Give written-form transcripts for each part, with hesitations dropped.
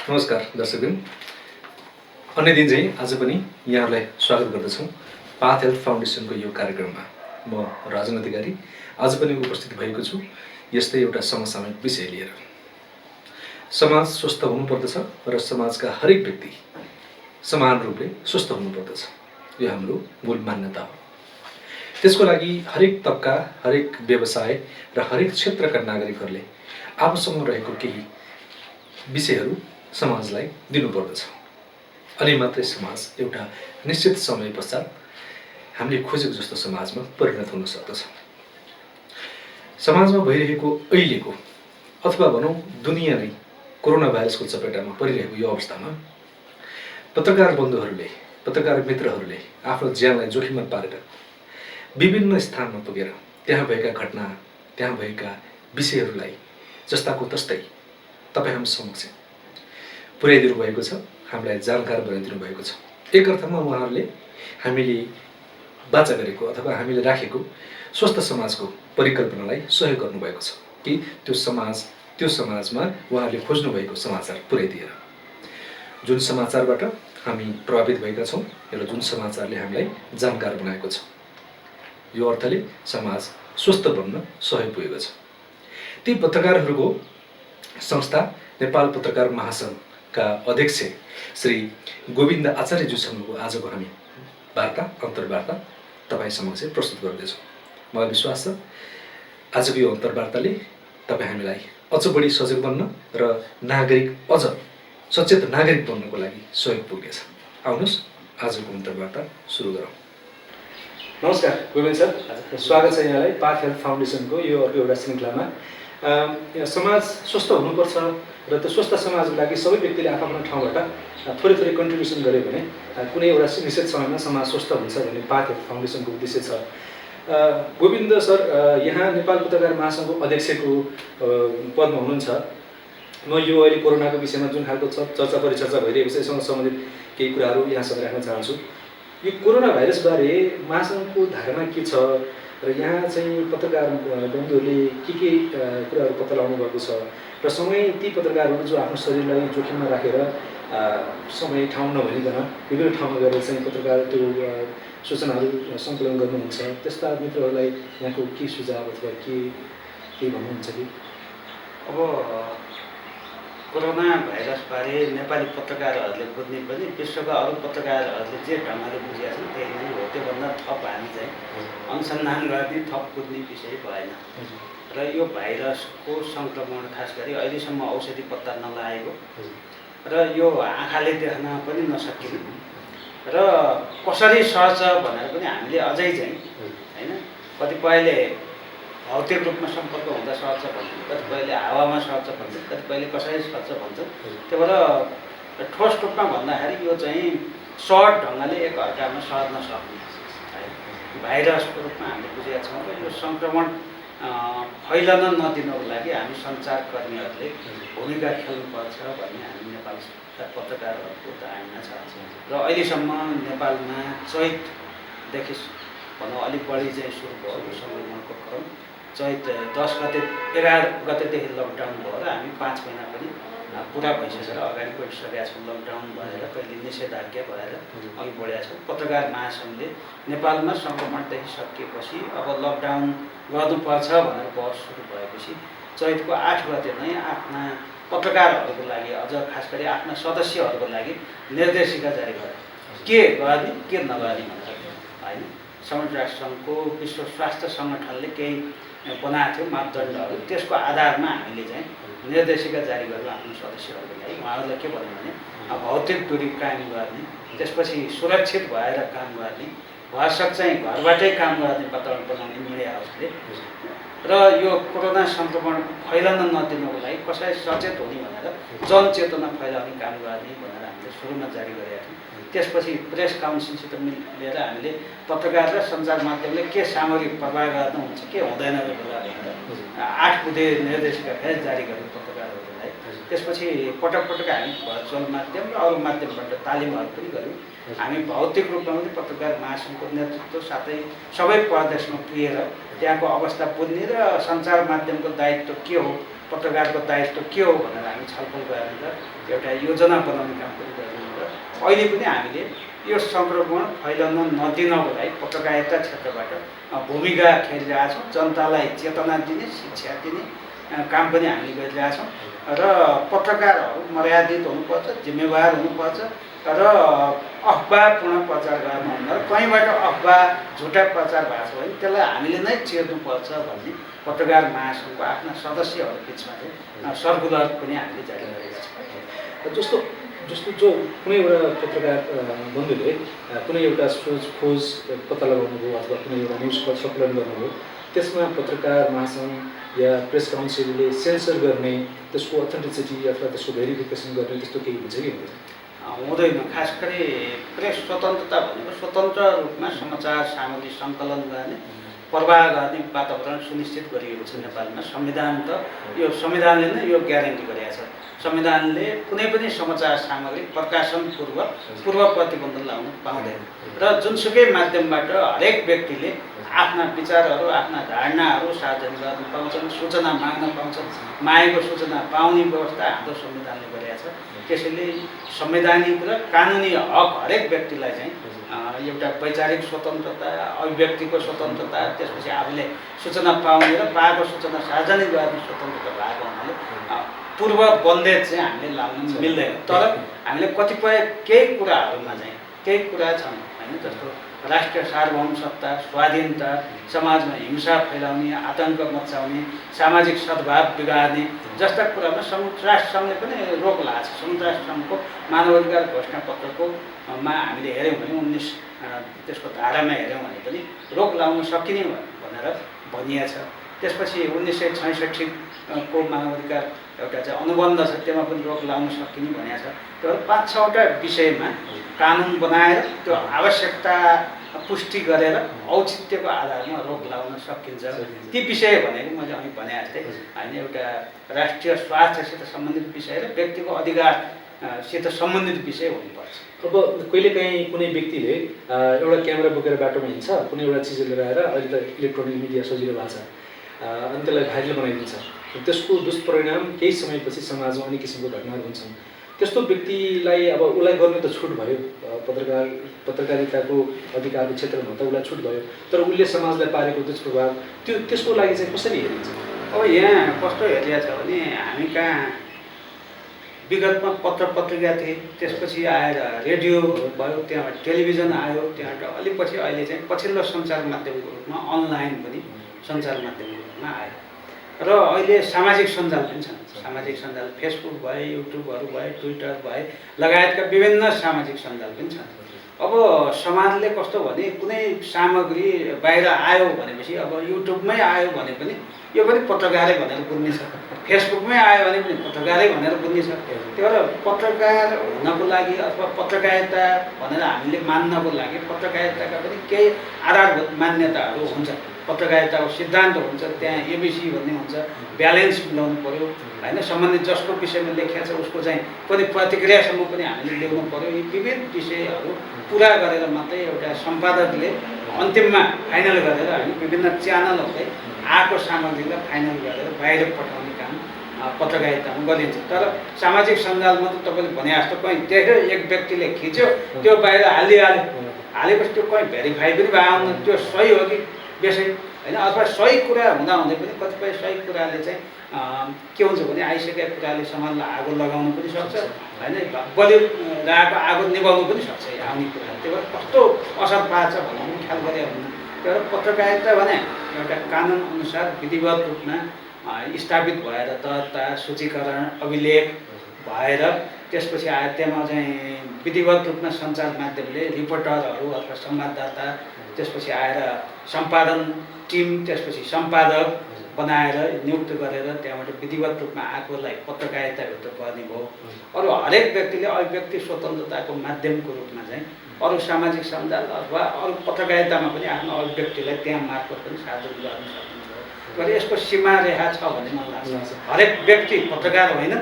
नमस्कार दर्शकबिन, अन्य दिन चाहिँ आज पनि यहाँहरूलाई स्वागत गर्दछौँ पाथ हेल्थ फाउन्डेसनको यो कार्यक्रममा। म राजन अधिकारी आज पनि उपस्थित भएको छु यस्तै एउटा समसामयिक विषय लिएर। समाज स्वस्थ हुनुपर्दछ र समाजका हरेक व्यक्ति समान रूपले स्वस्थ हुनुपर्दछ, यो हाम्रो मूल मान्यता हो। त्यसको लागि हरेक तबका, हरेक व्यवसाय र हरेक क्षेत्रका नागरिकहरूले आफूसँग रहेको केही विषयहरू समाजलाई दिनुपर्दछ। अनि मात्रै समाज एउटा निश्चित समय पश्चात हामीले खोजेको जस्तो समाजमा परिणत हुन सक्दछ। समाजमा भइरहेको अहिलेको अथवा भनौँ दुनियाँ नै कोरोना भाइरसको चपेटामा परिरहेको यो अवस्थामा पत्रकार बन्धुहरूले, पत्रकार मित्रहरूले आफ्नो ज्यानलाई जोखिममा पारेर विभिन्न स्थानमा पुगेर त्यहाँ भएका घटना, त्यहाँ भएका विषयहरूलाई जस्ताको तस्तै तपाईँ हामी समक्ष पुर्याइदिनु भएको छ, हामीलाई जानकार बनाइदिनु भएको छ। एक अर्थमा उहाँहरूले हामीले बाचा गरेको अथवा हामीले राखेको स्वस्थ समाजको परिकल्पनालाई सहयोग गर्नुभएको छ कि त्यो समाजमा उहाँहरूले खोज्नुभएको समाचार पुर्याइदिएर जुन समाचारबाट हामी प्रभावित भएका छौँ र जुन समाचारले हामीलाई जानकार बनाएको छ, यो अर्थले समाज स्वस्थ बन्न सहयोग पुगेको छ। ती पत्रकारहरूको संस्था नेपाल पत्रकार महासङ्घका अध्यक्ष श्री गोविन्द आचार्यज्यूसँगको आजको हामी अन्तर्वार्ता तपाईँ समक्ष प्रस्तुत गर्दैछौँ। मलाई विश्वास छ आजको यो अन्तर्वार्ताले तपाईँ हामीलाई अझ बढी सजग बन्न र नागरिक अझ सचेत नागरिक बन्नको लागि सहयोग पुग्नेछ। आउनुहोस् आजको अन्तर्वार्ता सुरु गरौँ। नमस्कार गोविन्द सर, स्वागत छ यहाँलाई पाथ हेल्थ फाउन्डेसनको यो एउटा श्रृङ्खलामा। समाज स्वस्थ हुनुपर्छ र त्यो स्वस्थ समाजको लागि सबै व्यक्तिले आफ्नो ठाउँबाट थोरै थोरै कन्ट्रिब्युसन गर्यो भने कुनै एउटा निश्चित समयमा समाज स्वस्थ हुन्छ भन्ने पाथ हेल्थ फाउन्डेसनको उद्देश्य छ। गोविन्द सर यहाँ नेपाल पत्रकार महासङ्घको अध्यक्षको पदमा हुनुहुन्छ। म यो अहिले कोरोनाको विषयमा जुन खालको चर्चा परिचर्चा भइरहेको छ यससँग सम्बन्धित केही कुराहरू यहाँसँग राख्न चाहन्छु। यो कोरोना भाइरसबारे महासङ्घको धारणा के छ र यहाँ चाहिँ पत्रकार बन्धुहरूले के कुराहरू पत्ता लगाउनु भएको छ र सँगै ती पत्रकारहरू जो आफ्नो शरीरलाई जोखिममा राखेर समय ठाउँ नभनिकन विभिन्न ठाउँमा गएर चाहिँ पत्रकार त्यो सूचनाहरू सङ्कलन गर्नुहुन्छ, त्यस्ता मित्रहरूलाई यहाँको के सुझाव अथवा के भन्नुहुन्छ कि? अब कोरोना भाइरसबारे नेपाली पत्रकारहरूले बुझ्ने पनि विश्वका अरू पत्रकारहरूले जे ढङ्गले बुझेका छन् त्यही नै हो। त्योभन्दा थप हामी चाहिँ अनुसन्धान गर्ने, थप बुझ्ने विषय भएन। र यो भाइरसको सङ्क्रमण खास गरी अहिलेसम्म औषधि पत्ता नलागेको र यो आँखाले देख्न पनि नसकिने र कसरी सर्छ भनेर पनि हामीले अझै चाहिँ होइन, कतिपयले भौतिक रूपमा सम्पर्क हुँदा सर्छ भन्छन्, कतिपयले हावामा सर्छ भन्छन्, कतिपयले कसरी सर्छ भन्छन्। त्यही भएर ठोस रूपमा भन्दाखेरि यो चाहिँ सहज ढङ्गले एकअर्कामा सर्न सक्ने है भाइरसको रूपमा हामीले बुझेका छौँ। र यो सङ्क्रमण फैलन नदिनको लागि हामी सञ्चारकर्मीहरूले भूमिका खेल्नुपर्छ भन्ने हामी नेपालका पत्रकारहरूको धारणा छ। र अहिलेसम्म नेपालमा चैतदेखि भनौँ अलिक बढी चाहिँ सुरु भयो यो सङ्क्रमणको क्रम। चैत 10 गते 11 गतेदेखि लकडाउन भयो र हामी 5 महिना पनि पुरा भइसकेर अगाडि बढिसकेका छौँ। लकडाउन भएर कहिले निषेधाज्ञा भएर अघि बढेका छौँ। पत्रकार महासङ्घले नेपालमा सङ्क्रमणदेखि सकिएपछि अब लकडाउन गर्नुपर्छ भनेर बहस सुरु भएपछि चैतको 8 गते नै आफ्ना पत्रकारहरूको लागि, अझ खास गरी आफ्ना सदस्यहरूको लागि निर्देशिका जारी गरे के गर्ने के नगर्ने भनेर होइन। संयुक्त राष्ट्र सङ्घको विश्व स्वास्थ्य सङ्गठनले केही बनाएको थियो मापदण्डहरू, त्यसको आधारमा हामीले चाहिँ निर्देशिका जारी गरेर आफ्नो सदस्यहरूको लागि उहाँहरूले के भन्यो भने भौतिक दूरी कायम गर्ने, त्यसपछि सुरक्षित भएर काम गर्ने, भरसक चाहिँ घरबाटै काम गर्ने वातावरण बनाउने मिडिया हाउसले र यो कोरोना सङ्क्रमण फैलन नदिनको लागि कसरी सचेत हुने भनेर जनचेतना फैलाउने काम गर्ने भनेर हामीले सुरुमा जारी गरेका थियौँ। त्यसपछि प्रेस काउन्सिलसित मिलेर हामीले पत्रकार र सञ्चार माध्यमले के सामग्री प्रवाह गर्नुहुन्छ के हुँदैन भनेर 8 बुँदे निर्देशिका फेरि जारी गर्यौँ पत्रकारहरूलाई। त्यसपछि पटक पटक हामी भर्चुअल माध्यम र अरू माध्यमबाट तालिमहरू पनि गऱ्यौँ। हामी भौतिक रूपमा पनि पत्रकार महासङ्घको नेतृत्व साथै सबै प्रदेशमा पुगेर त्यहाँको अवस्था बुझ्ने र सञ्चार माध्यमको दायित्व के हो पत्रकारको दायित्व के हो भनेर हामी छलफल गरेर एउटा योजना बनाउने काम पनि गर्नुहुन्छ। अहिले पनि हामीले यो सङ्क्रमण फैलन नदिनको लागि पत्रकारिता क्षेत्रबाट भूमिका खेलिरहेका छौँ। जनतालाई चेतना दिने, शिक्षा दिने काम पनि हामीले गरिरहेछौँ र पत्रकारहरू मर्यादित हुनुपर्छ, जिम्मेवार हुनुपर्छ र अफवाहपूर्ण प्रचार गर्नुहुन्न र कहीँबाट अफवाह झुटा प्रचार भएको छ भने त्यसलाई हामीले नै चेर्नुपर्छ भन्ने पत्रकार महासङ्घको आफ्ना सदस्यहरू बिचमा चाहिँ सर्कुलर पनि हामीले जारी गरेका छौँ। जस्तो जस्तो जो कुनै एउटा पत्रकार बन्धुले कुनै एउटा खोज पत्ता लगाउनुभयो अथवा कुनै एउटा न्युज सङ्कलन गर्नुभयो, त्यसमा पत्रकार महासङ्घ या प्रेस काउन्सिलले सेन्सर गर्ने, त्यसको अथेन्टिसिटी अथवा त्यसको भेरिफिकेसन गर्ने त्यस्तो केही हुन्छ कि हुँदैन? हुँदैन। खास गरी प्रेस स्वतन्त्रता भनेको स्वतन्त्र रूपमा समाचार सामग्री सङ्कलन गर्ने, प्रवाह गर्ने वातावरण सुनिश्चित गरिएको छ नेपालमा। संविधान त यो संविधानले नै यो ग्यारेन्टी गरेको छ। संविधानले कुनै पनि समाचार सामग्री प्रकाशन पूर्व प्रतिबन्ध लाउन पाउँदैन र जुनसुकै माध्यमबाट हरेक व्यक्तिले आफ्ना विचारहरू, आफ्ना धारणाहरू सार्वजनिक गर्न पाउँछन्, सूचना माग्न पाउँछन्। मागेको सूचना पाउने व्यवस्था हाम्रो संविधानले गरेको छ। त्यसैले संवैधानिक र कानुनी हक हरेक व्यक्तिलाई चाहिँ एउटा वैचारिक स्वतन्त्रता, अभिव्यक्तिको स्वतन्त्रता, त्यसपछि आफूले सूचना पाउने र पाएको सूचना सार्वजनिक गर्ने स्वतन्त्रता भएको हुनाले पूर्व बन्देज चाहिँ हामीले लाउन मिल्दैन। तर हामीले कतिपय केही कुराहरूमा चाहिँ केही कुरा छन् होइन, जस्तो राष्ट्रिय सार्वभौमसत्ता, स्वाधीनता, समाजमा हिंसा फैलाउने, आतङ्क मचाउने, सामाजिक सद्भाव बिगार्ने जस्ता कुरामा संयुक्त राष्ट्र सङ्घले पनि रोक लगाएको छ। संयुक्त राष्ट्र सङ्घको मानवाधिकार घोषणापत्रको हामीले हेऱ्यौँ भने त्यसको धारामा हेऱ्यौँ भने पनि रोक लगाउन सकिने भनेर भनिएको छ। त्यसपछि 1966 को मानवाधिकार एउटा चाहिँ अनुबन्ध छ, त्यसमा पनि रोक लगाउन सकिने भनेको छ। त्यो 5-6वटा विषयमा कानुन बनाएर त्यो आवश्यकता पुष्टि गरेर औचित्यको आधारमा रोक लगाउन सकिन्छ। ती विषय भनेको मैले अघि भने जस्तै होइन, एउटा राष्ट्रिय स्वास्थ्यसित सम्बन्धित विषय र व्यक्तिको अधिकारसित सम्बन्धित विषय हुनुपर्छ। अब कहिलेकाहीँ कुनै व्यक्तिले एउटा क्यामेरा बोकेर बाटोमा हिँड्छ, कुनै एउटा चिज लिएर आएर, अहिले त इलेक्ट्रोनिक मिडिया सजिलो भएको छ, अनि त्यसलाई भाइरल बनाइदिन्छ। त्यसको दुष्परिणाम केही समयपछि समाजमा अनेक किसिमको घटनाहरू हुन्छन्। त्यस्तो व्यक्तिलाई अब उसलाई गर्ने त छुट भयो, पत्रकारिताको अधिकारको क्षेत्रमा त उसलाई छुट भयो, तर उसले समाजलाई पारेको दुष्प्रभाव त्यसको लागि चाहिँ कसरी हेरिन्छ? अब यहाँ कस्तो हेरिएको छ भने हामी कहाँ विगतमा पत्र पत्रिका थिए, त्यसपछि आएर रेडियो भयो, त्यहाँबाट टेलिभिजन आयो, त्यहाँबाट अलिक पछि अहिले चाहिँ पछिल्लो सञ्चार माध्यमको रूपमा अनलाइन पनि सञ्चार माध्यमको रूपमा आयो र अहिले सामाजिक सञ्जाल पनि छन्। सामाजिक सञ्जाल फेसबुक भए, युट्युबहरू भए, ट्विटर भए लगायतका विभिन्न सामाजिक सञ्जाल पनि छन्। अब समाजले कस्तो भने कुनै सामग्री बाहिर आयो भनेपछि अब युट्युबमै आयो भने पनि यो पनि पत्रकारै भनेर बुझ्ने छ, फेसबुकमै आयो भने पनि पत्रकारै भनेर बुझ्ने छ। त्यही भएर पत्रकार हुनको लागि अथवा पत्रकारिता भनेर हामीले मान्नको लागि पत्रकारिताका पनि केही आधारभूत मान्यताहरू हुन्छ। पत्रकारिताको सिद्धान्त हुन्छ, त्यहाँ एबिसी भन्ने हुन्छ, ब्यालेन्स मिलाउनु पऱ्यो होइन, सम्बन्धित जसको विषयमा लेखिएको छ उसको चाहिँ कति प्रतिक्रियासम्म पनि हामीले ल्याउनु पऱ्यो। यी विविध विषयहरू पुरा गरेर मात्रै एउटा सम्पादकले अन्तिममा फाइनल गरेर होइन विभिन्न च्यानलहरूले आएको सामग्रीलाई फाइनल गरेर बाहिर पठाउने काम पत्रकारितामा गरिन्छ। तर सामाजिक सञ्जालमा त तपाईँले भने जस्तो कहीँ देख्यो एक व्यक्तिले खिच्यो, त्यो बाहिर हालेपछि त्यो कहीँ भेरिफाई पनि भयो, त्यो सही हो कि बेसै होइन, अथवा सही कुरा हुँदाहुँदै पनि कतिपय सही कुराले चाहिँ के हुन्छ भने आइसकेका कुराले समाजलाई आगो लगाउनु पनि सक्छ होइन, बलिरहेको आगो निभाउनु पनि सक्छ आउने कुरा। त्यही भएर कस्तो असर पार्छ भन्ने पनि ख्याल गरेर हुँदैन। त्यही भएर पत्रकारिता भने एउटा कानुन अनुसार विधिवत रूपमा स्थापित भएर दर्ता, सूचीकरण, अभिलेख भएर त्यसपछि आएर त्यहाँ चाहिँ विधिवत रूपमा सञ्चार माध्यमले रिपोर्टरहरू अथवा संवाददाता, त्यसपछि आएर सम्पादन टिम, त्यसपछि सम्पादक बनाएर नियुक्त गरेर त्यहाँबाट विधिवत रूपमा आएकोलाई पत्रकारिताभित्र पर्ने भयो। अरू हरेक व्यक्तिले अभिव्यक्ति स्वतन्त्रताको माध्यमको रूपमा चाहिँ अरू सामाजिक सञ्जाल अथवा अरू पत्रकारितामा पनि आफ्नो अभिव्यक्तिलाई त्यहाँ मार्फत पनि सार्वजनिक गर्न सक्नुहुन्छ। तर यसको सीमा रेखा छ भन्ने मलाई लाग्छ। हरेक व्यक्ति पत्रकार होइन,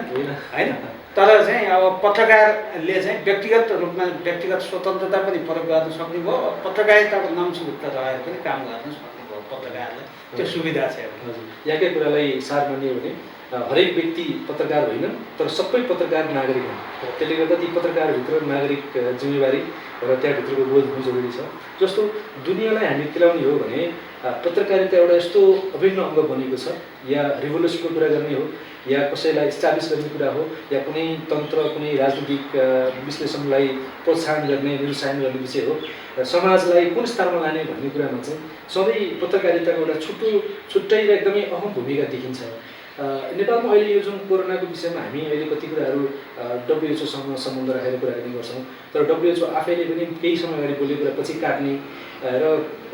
तर चाहिँ अब पत्रकारले चाहिँ व्यक्तिगत रूपमा व्यक्तिगत स्वतन्त्रता पनि प्रयोग गर्न सक्ने भयो, पत्रकारिताको नम्सुभित्र रहेर पनि काम गर्न सक्ने भयो पत्रकारले, त्यो सुविधा छ। यहाँकै कुरालाई सार मान्यो भने हरेक व्यक्ति पत्रकार होइन, तर सबै पत्रकार नागरिक हुन्। त्यसले गर्दा ती पत्रकारभित्र नागरिक जिम्मेवारी र त्यहाँभित्रको बोध हुनु जरुरी छ। जस्तो दुनियाँलाई हामी केलाउने हो भने पत्रकारिता एउटा यस्तो अभिन्न अङ्ग बनेको छ, या रिभोल्युसनको कुरा गर्ने हो, या कसैलाई इस्टाब्लिस गर्ने कुरा हो, या कुनै तन्त्र कुनै राजनीतिक विश्लेषणलाई प्रोत्साहन गर्ने निरुत्साहन गर्ने विषय हो, समाजलाई कुन स्थानमा लाने भन्ने कुरामा चाहिँ सधैँ पत्रकारिताको एउटा छुट्टै र एकदमै अहम भूमिका देखिन्छ। नेपालमा अहिले यो जुन कोरोनाको विषयमा हामी अहिले कति कुराहरू WHO सँग सम्बन्ध राखेर कुरा गर्ने गर्छौँ, तर WHO आफैले पनि केही समय अगाडि बोलेको कुरा पछि काट्ने र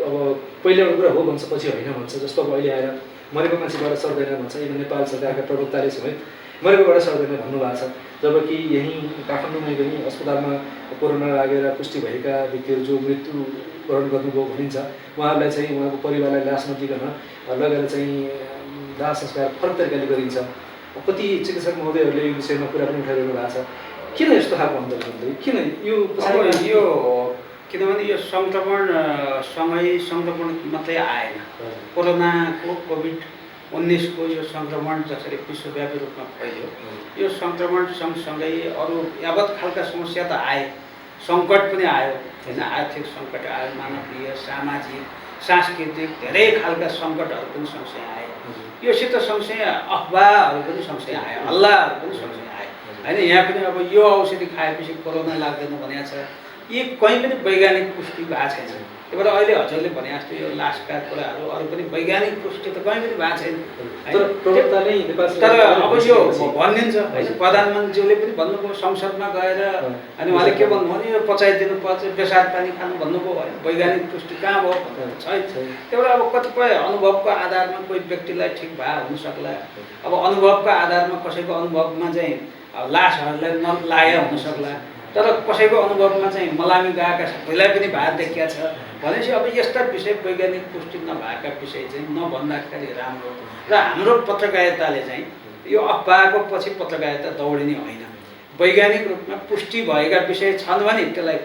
अब पहिला एउटा कुरा हो भन्छ पछि होइन भन्छ। जस्तो अब अहिले आएर मरेको मान्छेबाट सर्दैन भन्छ, यो नेपाल सरकारका प्रवक्ताले समेत मरेकोबाट सर्दैन भन्नुभएको छ। जबकि यहीँ काठमाडौँमै पनि अस्पतालमा कोरोना लागेर पुष्टि भएका व्यक्तिहरू जो मृत्युवरण गर्नुभयो भनिन्छ, उहाँहरूलाई चाहिँ उहाँको परिवारलाई लास नदिकन लगेर चाहिँ दाह संस्कार फरक तरिकाले गरिन्छ। कति चिकित्सक महोदयहरूले यो विषयमा कुरा पनि उठाइरहनु भएको छ। किन यस्तो खालको अन्तर गर्दै, किन यो किनभने यो सङ्क्रमणसँगै सङ्क्रमण मात्रै आएन। कोरोनाको कोभिड-19को यो सङ्क्रमण जसरी विश्वव्यापी रूपमा फैल्यो, यो सङ्क्रमण सँगसँगै अरू यावत खालका समस्या त आए, सङ्कट पनि आयो होइन। आर्थिक सङ्कट आयो, मानवीय, सामाजिक, सांस्कृतिक धेरै खालका सङ्कटहरू पनि सँगसँगै आए। योसित सँगसँगै अफवाहहरू पनि सँगसँगै आयो, हल्लाहरू पनि सँगसँगै आयो होइन। यहाँ पनि अब यो औषधि खाएपछि कोरोना लाग्दैन भनेको छ, यी कहीँ पनि वैज्ञानिक पुष्टि भएको छैन। त्यही भएर अहिले हजुरले भने जस्तो यो लासका कुराहरू अरू पनि वैज्ञानिक पुष्टि त कहीँ पनि भएको छैन। तर अब यो भनिदिन्छ होइन, प्रधानमन्त्रीज्यूले पनि भन्नुभयो संसदमा गएर, अनि उहाँले के भन्नुभयो भने यो पचाइदिनु पर्छ, बेसार पानी खानु भन्नुभयो होइन। वैज्ञानिक पुष्टि कहाँ भयो भन्नु छैन। त्यही भएर अब कतिपय अनुभवको आधारमा कोही व्यक्तिलाई ठिक भए हुनसक्ला, अब अनुभवको आधारमा कसैको अनुभवमा चाहिँ लासहरूलाई नलागे हुनसक्ला, तर कसैको अनुभवमा चाहिँ मलामी गएका सबैलाई पनि भार देखिया छ भनेपछि अब यस्ता विषय वैज्ञानिक पुष्टि नभएका विषय चाहिँ नभन्दाखेरि राम्रो। र हाम्रो पत्रकारिताले चाहिँ यो अफवाहको पछि पत्रकारिता दौडिने होइन। वैज्ञानिक रूपमा पुष्टि भएका विषय छन् भने त्यसलाई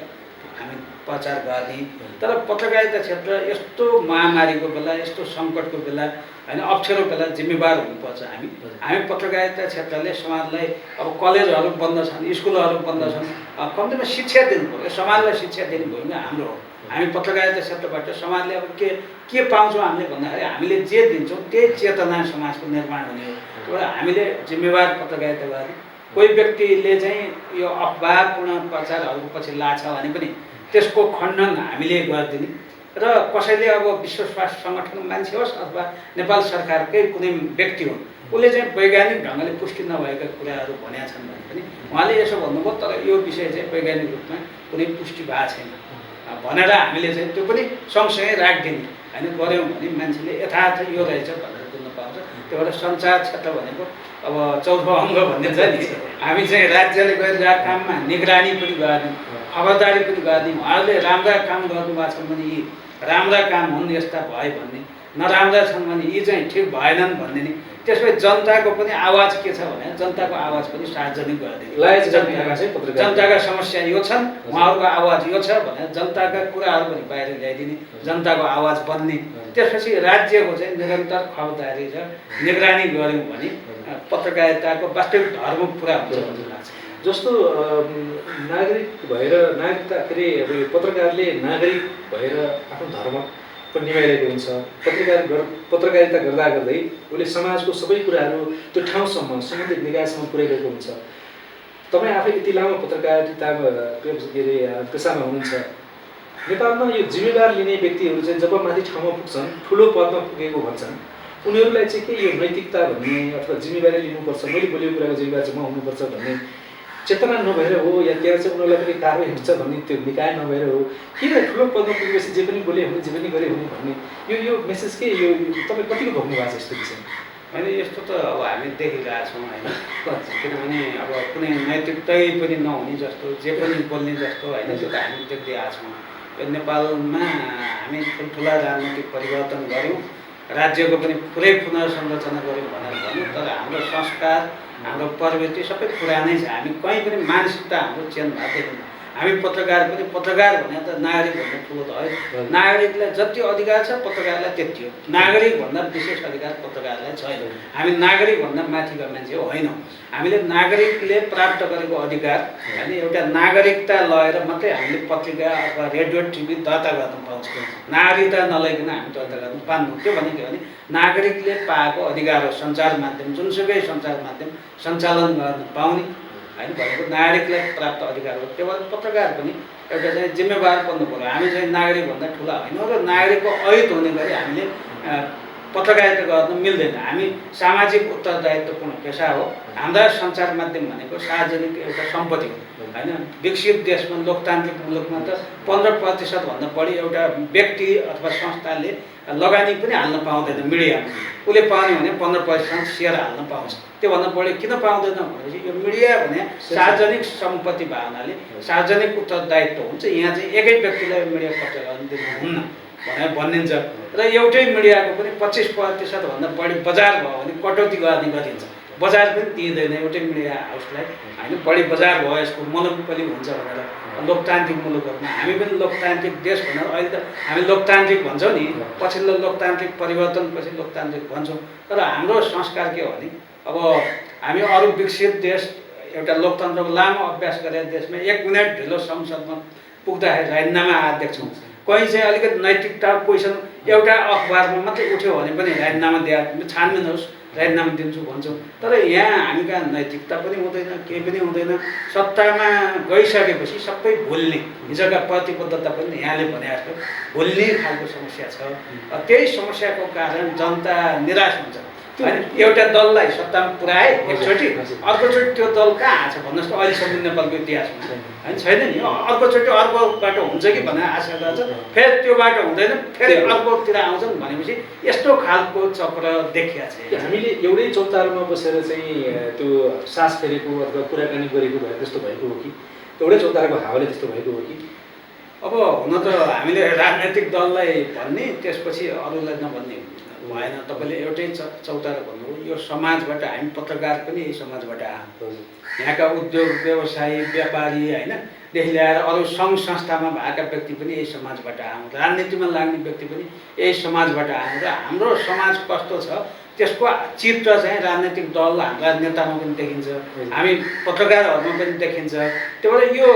हामी प्रचार गर्ने। तर पत्रकारिता क्षेत्र यस्तो महामारीको बेला, यस्तो सङ्कटको बेला होइन, अप्ठ्यारो बेला जिम्मेवार हुनुपर्छ हामी। पत्रकारिता क्षेत्रले समाजलाई अब कलेजहरू बन्द छन्, स्कुलहरू बन्द छन्, कम्तीमा शिक्षा दिनु पऱ्यो, समाजलाई शिक्षा दिनु भयो भने हाम्रो हो। हामी पत्रकारिता क्षेत्रबाट समाजले अब के पाउँछौँ हामीले भन्दाखेरि हामीले जे दिन्छौँ त्यही चेतना समाजको निर्माण हुने हो। त्यही भएर हामीले जिम्मेवार पत्रकारिता गर्ने। कोही व्यक्तिले चाहिँ यो अफवाहपूर्ण प्रचारहरूको पछि लाग्छ भने पनि त्यसको खण्डन हामीले गरिदिने। र कसैले अब विश्व स्वास्थ्य सङ्गठनको मान्छे होस् अथवा नेपाल सरकारकै कुनै व्यक्ति हुन्, उसले चाहिँ वैज्ञानिक ढङ्गले पुष्टि नभएका कुराहरू भनेका छन् भने पनि उहाँले यसो भन्नुभयो, तर यो विषय चाहिँ वैज्ञानिक रूपमा कुनै पुष्टि भएको छैन भनेर हामीले चाहिँ त्यो पनि सँगसँगै राखिदिने होइन। गऱ्यौँ भने मान्छेले यथार्थ यो रहेछ भनेर बुझ्न पाउँछ। त्यही भएर सञ्चार क्षेत्र भनेको अब चौथो अङ्ग भन्ने छ नि, हामी चाहिँ राज्यले गरिरहेको काममा निगरानी पनि गर्ने, खबरदारी पनि गर्ने। उहाँहरूले राम्रा काम गर्नुभएको छन् भने यी राम्रा काम हुन् यस्ता भए भन्ने, नराम्रा छन् भने यी चाहिँ ठिक भएनन् भन्ने नि। त्यसपछि जनताको पनि आवाज के छ भने जनताको आवाज पनि सार्वजनिक गरिदिने। जनताका समस्या यो छन्, उहाँहरूको आवाज यो छ भनेर जनताका कुराहरू पनि बाहिर ल्याइदिने, जनताको आवाज बन्ने। त्यसपछि राज्यको चाहिँ निरन्तर खबरदारी र निगरानी गऱ्यौँ भने पत्रकारिताको वास्तविक धर्म पुरा हुन्छ भन्ने लाग्छ। जस्तो नागरिक भएर नागरिकता के अरे अब पत्रकारले नागरिक भएर आफ्नो धर्मको निभाइरहेको हुन्छ। पत्रकारिता गर्दा गर्दै उसले समाजको सबै कुराहरू त्यो ठाउँसम्म सम्बन्धित निकायसम्म पुर्याइरहेको हुन्छ। तपाईँ आफै यति लामो पत्रकारितामा के अरे पेसामा हुनुहुन्छ। नेपालमा यो जिम्मेवार लिने व्यक्तिहरू चाहिँ जब माथि ठाउँमा पुग्छन्, ठुलो पदमा पुगेको भन्छन्, उनीहरूलाई चाहिँ के यो नैतिकता भन्ने अथवा जिम्मेवारी लिनुपर्छ, मैले बोलेको कुराको जिम्मेवार चाहिँ म हुनुपर्छ भन्ने चेतना नभएर हो, या त्यहाँ चाहिँ उनीहरूलाई पनि कारवाही हुन्छ भन्ने त्यो निकाय नभएर हो, किन ठुलो पदमा पुगेपछि जे पनि बोले हुने जे पनि गरे हुने भन्ने यो मेसेज के यो तपाईँ कतिको भोग्नु भएको छ यस्तो विषयमा? होइन, यस्तो त अब हामी देखिरहेछौँ होइन। किनभने अब कुनै नैतिकतै पनि नहुने जस्तो, जे पनि बोल्ने जस्तो होइन, त्यो त हामी देखिरहेछौँ। यो नेपालमा हामी ठुल्ठुला राजनीतिक परिवर्तन गऱ्यौँ, राज्यको पनि पुरै पुनर्संरचना गऱ्यौँ भनेर भन्यौँ, तर हाम्रो संस्कार, हाम्रो प्रवृत्ति सबै पुरानै छ। हामी कहीँ पनि मानसिकता हाम्रो चेन्ज भएको देखिँदैन। हामी पत्रकार पनि पत्रकार भने त नागरिकभन्दा ठुलो त होइन। नागरिकलाई जति अधिकार छ पत्रकारलाई त्यति हो। नागरिकभन्दा विशेष अधिकार पत्रकारलाई छैन। हामी नागरिकभन्दा माथिका मान्छे होइनौँ। हामीले नागरिकले प्राप्त गरेको अधिकार होइन, एउटा नागरिकता लगेर मात्रै हामीले पत्रिका अथवा रेडियो टिभी दर्ता गर्न पाउँछौँ। नागरिकता नलइकन हामी दर्ता गर्न पाउँदैनौँ। त्यो भनेको के भने नागरिकले पाएको अधिकार हो। सञ्चार माध्यम जुनसुकै सञ्चार माध्यम सञ्चालन गर्न पाउने होइन भनेको नागरिकलाई प्राप्त अधिकार हो। त्यो भएर पत्रकार पनि एउटा चाहिँ जिम्मेवार बन्नु पर्यो। हामी चाहिँ नागरिकभन्दा ठुला होइनौँ र नागरिकको अहित हुने गरी हामीले पत्रकारिता गर्न मिल्दैन। हामी सामाजिक उत्तरदायित्वपूर्ण पेसा हो। हाम्रा सञ्चार माध्यम भनेको सार्वजनिक एउटा सम्पत्ति हो होइन। विकसित देशमा लोकतान्त्रिक मुलुकमा त 15% भन्दा बढी एउटा व्यक्ति अथवा संस्थाले लगानी पनि हाल्न पाउँदैन। मिडियामा उसले पाउने भने 15% सेयर हाल्न पाउँछ। त्योभन्दा बढी किन पाउँदैन भनेपछि यो मिडिया भने सार्वजनिक सम्पत्ति भावनाले सार्वजनिक उत्तरदायित्व हुन्छ। यहाँ चाहिँ एकै व्यक्तिलाई मिडिया कब्जा गर्न दिनुहुन्न भनेर भनिन्छ र एउटै मिडियाको पनि 25% भन्दा बढी बजार भयो भने कटौती गर्ने गरिन्छ। बजार पनि दिँदैन एउटै मिडिया हाउसलाई होइन। बढी बजार भयो यसको मोनोपोली हुन्छ भनेर लोकतान्त्रिक मुलुकहरूमा हामी पनि लोकतान्त्रिक देश भनेर अहिले त हामी लोकतान्त्रिक भन्छौँ नि। पछिल्लो लोकतान्त्रिक परिवर्तनपछि लोकतान्त्रिक भन्छौँ। तर हाम्रो संस्कार के हो भने अब हामी अरू विकसित देश एउटा लोकतन्त्रको लामो अभ्यास गरेर देशमा 1 मिनट ढिलो संसदमा पुग्दाखेरि राजीनामा आएर देख्छौँ। कोही चाहिँ अलिकति नैतिकता क्वेसन एउटा अखबारमा मात्रै उठ्यो भने पनि राजीनामा दिए छानबिन होस् राजीनामा दिन्छु भन्छौँ। तर यहाँ हामी कहाँ नैतिकता पनि हुँदैन, केही पनि हुँदैन। सत्तामा गइसकेपछि सबै भुल्ने हिजोका प्रतिबद्धता पनि यहाँले भने जस्तो भुल्ने खालको समस्या छ। त्यही समस्याको कारण जनता निराश हुन्छ होइन। एउटा दललाई सत्तामा पुऱ्याए एकचोटि, अर्कोचोटि त्यो दल कहाँ आएको छ भन्नुहोस् त। अहिलेसम्म नेपालको इतिहासमा होइन छैन नि। अर्कोचोटि अर्को बाटो हुन्छ कि भनेर आशा गर्छ, फेरि त्यो बाटो हुँदैन, फेरि अर्कोतिर आउँछन् भनेपछि यस्तो खालको चक्र देखिया छ। हामीले एउटै चौतारोमा बसेर चाहिँ त्यो सास फेरेको अथवा कुराकानी गरेको भए त्यस्तो भएको हो कि एउटै चौतारोको हावाले त्यस्तो भएको हो कि? अब हुन त हामीले राजनैतिक दललाई भन्ने त्यसपछि अरूलाई नभन्ने भएन। तपाईँले एउटै चौतारो भन्नुभयो। यो समाजबाट हामी पत्रकार पनि यही समाजबाट आयौँ। यहाँका उद्योग व्यवसायी व्यापारी होइनदेखि ल्याएर अरू सङ्घ संस्थामा भएका व्यक्ति पनि यही समाजबाट आयौँ। राजनीतिमा लाग्ने व्यक्ति पनि यही समाजबाट आयौँ र हाम्रो समाज कस्तो छ त्यसको चित्र चाहिँ राजनीतिक दल हाम्रा नेतामा पनि देखिन्छ, हामी पत्रकारहरूमा पनि देखिन्छ। त्यही भएर यो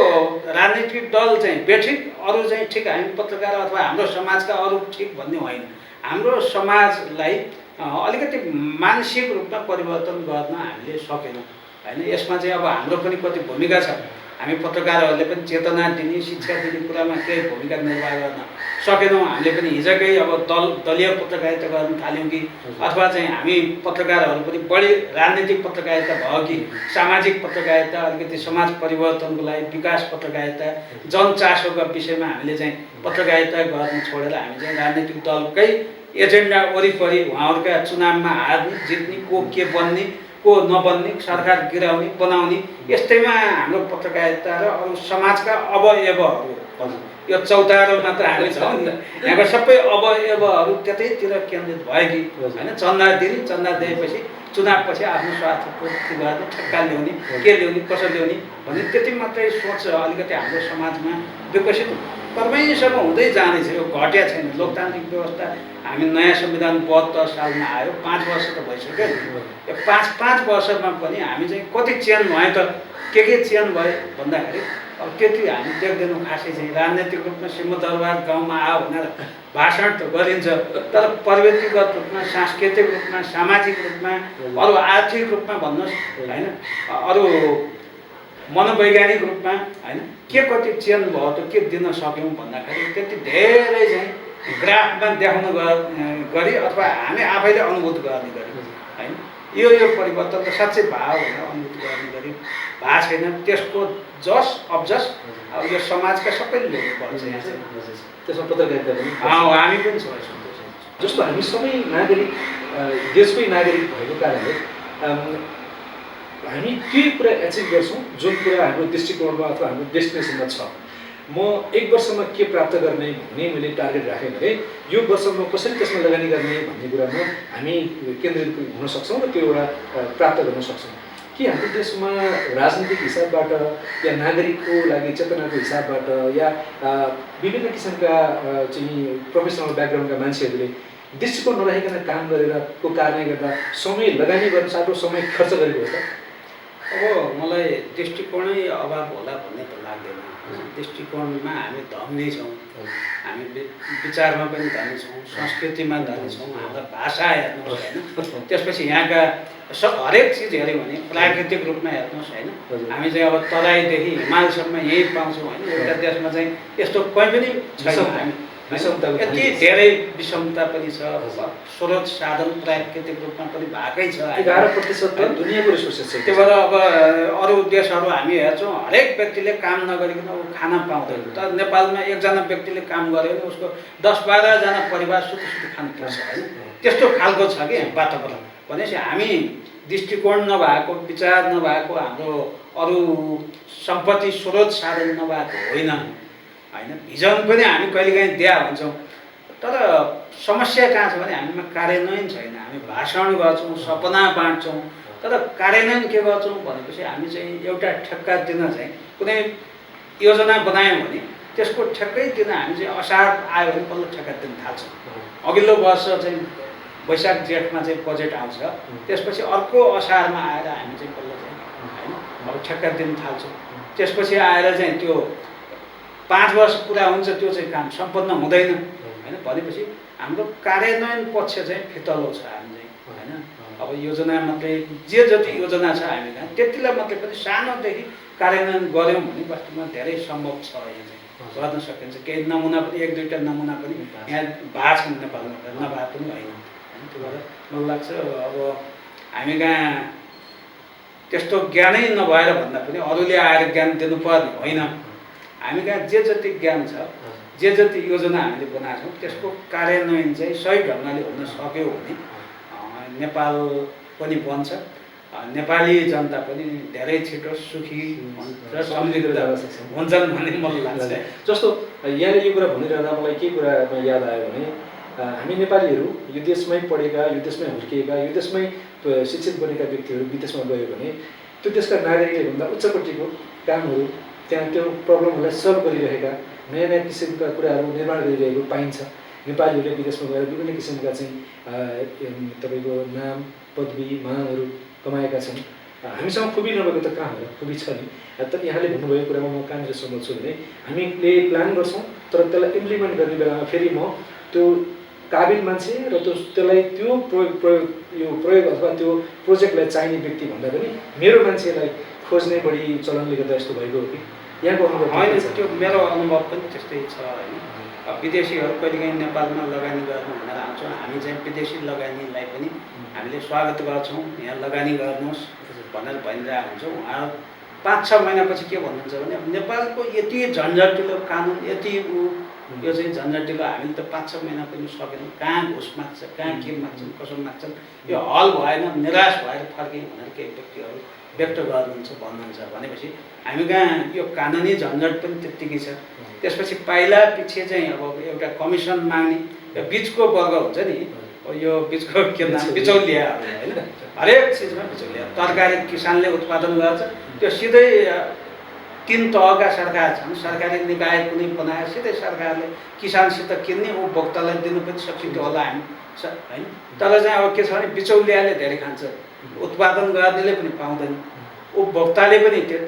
राजनीतिक दल चाहिँ बेठिक, अरू चाहिँ ठिक, हामी पत्रकार अथवा हाम्रो समाजका अरू ठिक भन्ने होइन। हाम्रो समाजलाई अलिकति मानसिक रूपमा परिवर्तन गर्न हामीले सकेनौँ होइन। यसमा चाहिँ अब हाम्रो पनि कति भूमिका छ। हामी पत्रकारहरूले पनि चेतना दिने शिक्षा दिने कुरामा केही भूमिका निर्वाह गर्न सकेनौँ। हामीले पनि हिजोकै अब दलीय पत्रकारिता गर्न थाल्यौँ कि अथवा चाहिँ हामी पत्रकारहरू पनि बढी राजनीतिक पत्रकारिता भयो कि सामाजिक पत्रकारिता, अलिकति समाज परिवर्तनको लागि विकास पत्रकारिता, जनचासोका विषयमा हामीले चाहिँ पत्रकारिता गर्न छोडेर हामी चाहिँ राजनीतिक दलकै एजेन्डा वरिपरि उहाँहरूका चुनावमा हार्ने जित्ने, को के बन्ने को नबन्ने, सरकार गिराउने बनाउने, यस्तैमा हाम्रो पत्रकारिता र अरू समाजका अवयवहरू यो चौतारो मात्र हामी छौँ नि। यहाँको सबै अवयवहरू त्यतैतिर केन्द्रित भयो कि होइन। चन्दा दिने, चन्दा दिएपछि चुनावपछि आफ्नो स्वार्थ पूर्ति गर्ने, ठेक्का ल्याउने, के ल्याउने, कसो ल्याउने भन्ने त्यति मात्रै सोच अलिकति हाम्रो समाजमा विकसित क्रमैसँग हुँदै जाँदैछ। यो घट्या छैन। लोकतान्त्रिक व्यवस्था हामी नयाँ संविधान 72 सालमा आयो, 5 वर्ष त भइसक्यो। यो 5 वर्षमा पनि हामी चाहिँ कति चेन भयो त, के चेन भयो भन्दाखेरि अब त्यति हामी देख्दैनौँ। खासै चाहिँ राजनैतिक रूपमा सिंहदरबार गाउँमा आयो भनेर भाषण त गरिन्छ, तर प्रवृत्तिगत रूपमा, सांस्कृतिक रूपमा, सामाजिक रूपमा, अरू आर्थिक रूपमा भन्नुहोस् होइन, अरू मनोवैज्ञानिक रूपमा होइन के कति चेन भयो त के दिन सक्यौँ भन्दाखेरि त्यति धेरै चाहिँ ग्राफमा देखाउनु गरी अथवा हामी आफैले अनुभूत गर्ने गरी होइन। यो परिवर्तन त साँच्चै भयो भनेर अनुभूत गर्ने गरी भएको छैन। त्यसको जस अबजस अब यो समाजका सबैले लिनुपर्छ। यहाँ चाहिँ त्यसमा पत्रकारिता पनि हामी पनि छौँ। जस्तो हामी सबै नागरिक देशकै नागरिक भएको कारणले हामी त्यही कुरा एचिभ गर्छौँ जुन कुरा हाम्रो दृष्टिकोणमा अथवा हाम्रो डेस्टिनेसनमा छ। म 1 वर्षमा के प्राप्त गर्ने भन्ने मैले टार्गेट राखेँ भने यो वर्ष म कसरी त्यसमा लगानी गर्ने भन्ने कुरामा हामी केन्द्रित हुन सक्छौँ र त्यो एउटा प्राप्त गर्न सक्छौँ। कि हाम्रो देशमा राजनीतिक हिसाबबाट या नागरिकको लागि चेतनाको हिसाबबाट या विभिन्न किसिमका चाहिँ प्रोफेसनल ब्याकग्राउन्डका मान्छेहरूले दृष्टिकोण नराखिकन काम गरेरको कारणले गर्दा समय लगानी गर्न साह्रो समय खर्च गरेको हो त? अब मलाई दृष्टिकोणै अभाव होला भन्ने त लाग्दैन। दृष्टिकोणमा हामी धनी छौँ, हामी विचारमा पनि धनी छौँ, संस्कृतिमा धनी छौँ, हाम्रो भाषा हेर्नुहोस् होइन, त्यसपछि यहाँका हरेक चिज हेऱ्यौँ भने प्राकृतिक रूपमा हेर्नुहोस् होइन, हामी चाहिँ अब तराईदेखि हिमालसम्म यही पाउँछौँ होइन। एउटा देशमा चाहिँ यस्तो कहीँ पनि छैन, हामी यति धेरै विषमता पनि छ, स्रोत साधन प्राकृतिक रूपमा पनि भएकै छ। 11% त दुनियाँको रिसोर्सेस छ। त्यही भएर अब अरू देशहरू हामी हेर्छौँ हरेक व्यक्तिले काम नगरिकन ऊ खाना पाउँदैन। तर नेपालमा एकजना व्यक्तिले काम गर्यो भने उसको 10-12 जना परिवार सुत्ती खानुपर्छ होइन, त्यस्तो खालको छ कि वातावरण। भनेपछि हामी दृष्टिकोण नभएको, विचार नभएको, हाम्रो अरू सम्पत्ति स्रोत साधन नभएको होइन होइन, भिजन पनि हामी कहिलेकाहीँ दिया हुन्छौँ, तर समस्या कहाँ छ भने हामीमा कार्यान्वयन छैन। हामी भाषण गर्छौँ, सपना बाँड्छौँ, तर कार्यान्वयन के गर्छौँ भनेपछि हामी चाहिँ एउटा ठेक्का दिन चाहिँ कुनै योजना बनायौँ भने त्यसको ठेक्कै दिन हामी चाहिँ असार आयो भने पल्लो ठेक्का दिन थाल्छौँ। अघिल्लो वर्ष चाहिँ वैशाख जेठमा चाहिँ बजेट आउँछ, त्यसपछि अर्को असारमा आएर हामी चाहिँ पल्लो चाहिँ होइन अब ठेक्का दिन थाल्छौँ। त्यसपछि आएर चाहिँ त्यो 5 वर्ष पुरा हुन्छ, त्यो चाहिँ काम सम्पन्न हुँदैन होइन। भनेपछि हाम्रो कार्यान्वयन पक्ष चाहिँ फितलो छ हामी चाहिँ होइन। अब योजना मात्रै जे जति योजना छ हामी कहाँ त्यतिलाई मात्रै पनि सानोदेखि कार्यान्वयन गऱ्यौँ भने वास्तवमा धेरै सम्भव छ, यो चाहिँ गर्न सकिन्छ। केही नमुना पनि 1-2टा नमुना पनि यहाँ भएको छन् नेपालमा, नभए पनि होइन। त्यो भएर मलाई लाग्छ अब हामी कहाँ त्यस्तो ज्ञानै नभएर भन्दा पनि अरूले आएर ज्ञान दिनुपर्ने होइन। हामी कहाँ जे जति ज्ञान छ, जे जति योजना हामीले बनाएको छौँ त्यसको कार्यान्वयन चाहिँ सही ढङ्गले हुन सक्यो भने नेपाल पनि बन्छ, नेपाली जनता पनि धेरै छिटो सुखी र समृद्ध हुन्छन् भन्ने मलाई लाग्छ। जस्तो यहाँले यो कुरा भनिरहँदा मलाई के कुरामा याद आयो भने हामी नेपालीहरू यो देशमै पढेका, यो देशमै हुर्किएका, यो देशमै शिक्षित बनेका व्यक्तिहरू विदेशमा गयो भने त्यो देशका नागरिकले भन्दा उच्चकोटिको कामहरू त्यहाँ त्यो प्रब्लमहरूलाई सल्भ गरिरहेका, नयाँ नयाँ किसिमका कुराहरू निर्माण गरिरहेको पाइन्छ। नेपालीहरूले विदेशमा गएर विभिन्न किसिमका चाहिँ तपाईँको नाम, पदवी, मानहरू कमाएका छन्। हामीसँग खुबी नभएको त कहाँ होला, खुबी छ नि। तर यहाँले भन्नुभएको कुरामा म कहाँनिर सहमत छु भने हामीले प्लान गर्छौँ तर त्यसलाई इम्प्लिमेन्ट गर्ने बेलामा फेरि म त्यो काबिल मान्छे र त्यसलाई त्यो प्रयोग अथवा त्यो प्रोजेक्टलाई चाहिने व्यक्ति भन्दा पनि मेरो मान्छेलाई खोज्ने बढी चलनले गर्दा यस्तो भएको हो कि यहाँको अनुभव होइन? त्यो मेरो अनुभव पनि त्यस्तै छ होइन। विदेशीहरू कहिलेकाहीँ नेपालमा लगानी गर्नु भनेर आउँछौँ, हामी चाहिँ विदेशी लगानीलाई पनि हामीले स्वागत गर्छौँ। यहाँ लगानी गर्नुहोस् भनेर भनिरहेको हुन्छौँ। उहाँहरू 5-6 महिनापछि के भन्नुहुन्छ भने नेपालको यति झन्झटिलो कानुन, यति यो चाहिँ झन्झटिलो, हामीले त 5-6 महिना पनि सकेनौँ, कहाँ घुस माग्छ, कहाँ के माग्छन्, कसो माग्छन्, यो हल भएन, निराश भएर फर्क्यौँ भनेर केही व्यक्तिहरू व्यक्त गर्नुहुन्छ भन्नुहुन्छ। भनेपछि हामी कहाँ यो कानुनी झन्झट पनि त्यत्तिकै छ। त्यसपछि पाइला पछि चाहिँ अब एउटा कमिसन माग्ने यो बिचको वर्ग हुन्छ नि, यो बिचको के नाम बिचौलियाहरू होइन, हरेक चिजमा बिचौलिया। तरकारी किसानले उत्पादन गर्छ, त्यो सिधै 3 तहका सरकार छन्, सरकारी निकाय कुनै बनाएर सिधै सरकारले किसानसित किन्ने, उपभोक्तालाई दिनु पनि सकिन्थ्यो होला हामी होइन। तर चाहिँ अब के छ भने बिचौलियाले धेरै खान्छ, उत्पादन गर्नेले पनि पाउँदैन, उपभोक्ताले पनि त्यो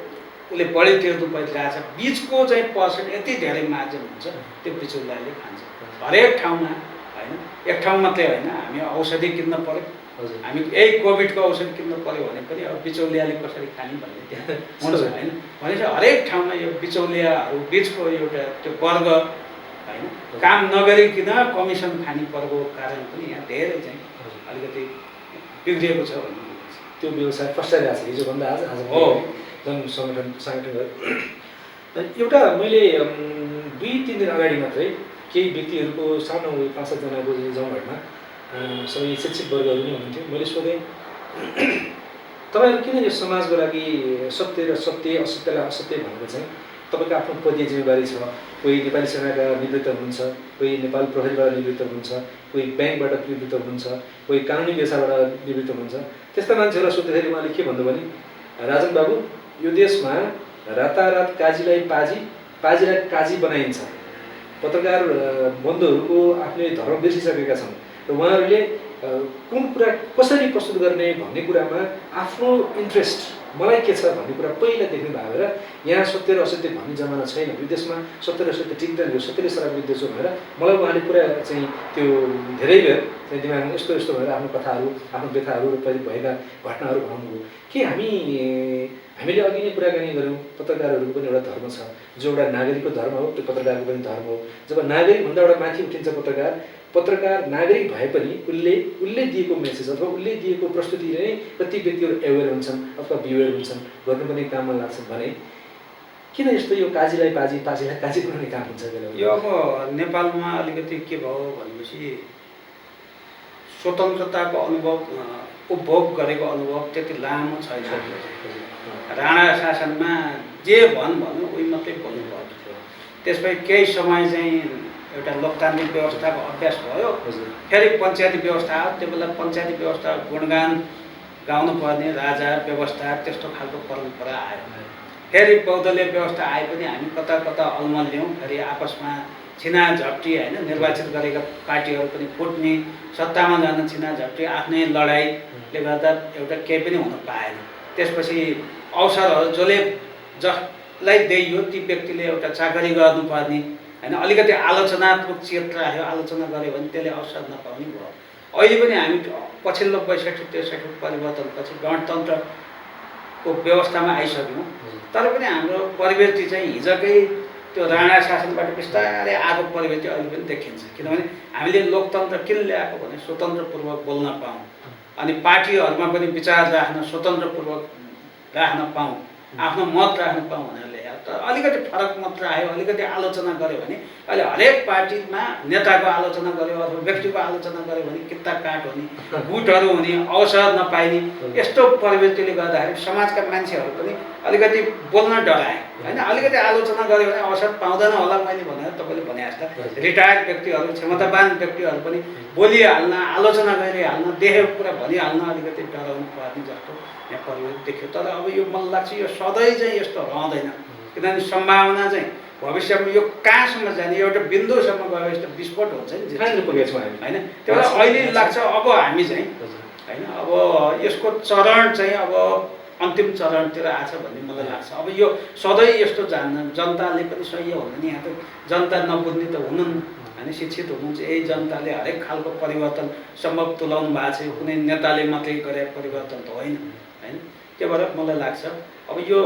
उसले बढी तिर्नु परिरहेको छ। बिचको चाहिँ पर्सेन्ट यति धेरै मार्जिन हुन्छ, त्यो बिचौलियाले खान्छ हरेक ठाउँमा होइन। एक ठाउँ मात्रै होइन, हामी औषधि किन्न पऱ्यो, हामी यही कोभिडको औषधि किन्न पऱ्यो भने पनि अब बिचौलियाले कसरी खाने भन्ने त्यहाँ हुन्छ होइन। भनेपछि हरेक ठाउँमा यो बिचौलियाहरू बिचको एउटा त्यो वर्ग होइन काम नगरिकन कमिसन खाने पर्वको कारण पनि यहाँ धेरै चाहिँ अलिकति बिग्रिएको छ भन्ने त्यो व्यवसाय फस्टाइरहेको छ हिजोभन्दा आज हो। सङ्गठन एउटा मैले 2-3 दिन अगाडि मात्रै केही व्यक्तिहरूको सानो 5-7 जनाको जमघटमा सबै शिक्षित वर्गहरू नै हुनुहुन्थ्यो। मैले सोधेँ तपाईँहरू किन यो समाजको लागि सत्य र सत्य, असत्यलाई असत्य भनेर चाहिँ तपाईँको आफ्नो पदीय जिम्मेवारी छ। कोही नेपाली सेनाका निवृत्त हुनुहुन्छ, कोही नेपाल प्रहरीबाट निवृत्त हुनुहुन्छ, कोही ब्याङ्कबाट निवृत्त हुनुहुन्छ, कोही कानुनी पेसाबाट निवृत्त हुनुहुन्छ। त्यस्ता मान्छेहरूलाई सोद्धाखेरि उहाँले के भन्नु भने राजन बाबु, यो देशमा रातारात काजीलाई पाजी, पाजीलाई काजी बनाइन्छ। पत्रकार बन्धुहरूको आफ्नै धर्म बिर्सिसकेका छन् र उहाँहरूले कुन कुरा कसरी प्रस्तुत गर्ने भन्ने कुरामा आफ्नो इन्ट्रेस्ट मलाई के छ भन्ने कुरा पहिला देख्नु भएर यहाँ सत्य र असत्य भन्ने जमाना छैन। यो देशमा सत्य र असत्य टिक्दैन, यो सत्य र सराबको देश हो भनेर मलाई उहाँले पुरा चाहिँ त्यो धेरै बेर चाहिँ दिमागमा यस्तो यस्तो भनेर आफ्नो कथाहरू, आफ्नो व्यथाहरू र पछि भएका घटनाहरू भन्नुभयो। के हामीले अघि नै कुराकानी गऱ्यौँ, पत्रकारहरूको पनि एउटा धर्म छ, जो एउटा नागरिकको धर्म हो, त्यो पत्रकारको पनि धर्म हो। जब नागरिकभन्दा एउटा माथि उठिन्छ पत्रकार नागरिक भए पनि उसले दिएको मेसेज अथवा उसले दिएको प्रस्तुति नै कति व्यक्तिहरू एवेर हुन्छन् अथवा बिवेर हुन्छन्, गर्नुपर्ने काममा लाग्छन् भने किन यस्तो यो काजीलाई पाजी, पाजीलाई काजी बनाउने काम हुन्छ? यो अब नेपालमा अलिकति के भयो भनेपछि स्वतन्त्रताको अनुभव, उपभोग गरेको अनुभव त्यति लामो छैन। राणा शासनमा जे भन्यो उही मात्रै बोल्नु पर्यो। त्यसपछि केही समय चाहिँ एउटा लोकतान्त्रिक व्यवस्थाको अभ्यास भयो, फेरि पञ्चायती व्यवस्था आयो। त्यो बेला पञ्चायती व्यवस्था गुणगान गाउनु पर्ने, राजा व्यवस्था त्यस्तो खालको परम्परा आयो। फेरि बहुदलीय व्यवस्था आए पनि हामी कता कता अल्मल्यौँ, फेरि आपसमा छिनाझप्टी होइन, निर्वाचित गरेका पार्टीहरू पनि फुट्ने, सत्तामा जान छिनाझप्टी, आफ्नै लडाइँले गर्दा एउटा केही पनि हुन पाएन। त्यसपछि अवसरहरू जसलाई दिइयो ती व्यक्तिले एउटा चाकरी गर्नुपर्ने होइन, अलिकति आलोचनात्मक क्षेत्र आयो, आलोचना गऱ्यो भने त्यसले अवसर नपाउने भयो। अहिले पनि हामी पछिल्लो 62-63 परिवर्तनपछि गणतन्त्रको व्यवस्थामा आइसक्यौँ, तर पनि हाम्रो प्रवृत्ति चाहिँ हिजोकै त्यो राणा शासनबाट बिस्तारै आएको प्रवृत्ति अहिले पनि देखिन्छ। किनभने हामीले लोकतन्त्र किन ल्याएको भने स्वतन्त्रपूर्वक बोल्न पाऊँ, अनि पार्टीहरूमा पनि विचार राख्न स्वतन्त्रपूर्वक राख्न पाऊँ, आफ्नो मत राख्न पाऊँ भनेर ल्याएको। तर अलिकति फरक मात्र आयो, अलिकति आलोचना गऱ्यो भने अहिले हरेक पार्टीमा नेताको आलोचना गऱ्यो अथवा व्यक्तिको आलोचना गऱ्यो भने किता काट हुने, गुटहरू हुने, अवसर नपाइने, यस्तो प्रवृत्तिले गर्दाखेरि समाजका मान्छेहरू पनि अलिकति बोल्न डराए होइन। अलिकति आलोचना गऱ्यो भने अवसर पाउँदैन होला मैले भनेर तपाईँले भने जस्तो रिटायर्ड व्यक्तिहरू, क्षमतावान व्यक्तिहरू पनि बोलिहाल्न, आलोचना गरिहाल्न, देखेको कुरा भनिहाल्न अलिकति डराउनु पर्ने जस्तो यहाँ प्रवृत्ति देख्यो। तर अब यो मलाई लाग्छ यो सधैँ चाहिँ यस्तो रहँदैन, किनभने सम्भावना चाहिँ भविष्यमा यो कहाँसम्म जाने, एउटा बिन्दुसम्म गयो यस्तो विस्फोट हुन्छ नि होइन। त्यही भएर अहिले लाग्छ अब हामी चाहिँ होइन, अब यसको चरण चाहिँ अब अन्तिम चरणतिर आछ भन्ने मलाई लाग्छ। अब यो सधैँ यस्तो जान्न, जनताले पनि सही हो भने यहाँ त जनता नबुझ्ने त हुनुहुन्न होइन, शिक्षित हुनुहुन्छ। यही जनताले हरेक खालको परिवर्तन सम्भव तुलाउनु भएको छ, कुनै नेताले मात्रै गरेको परिवर्तन त होइन होइन। त्यही भएर मलाई लाग्छ अब यो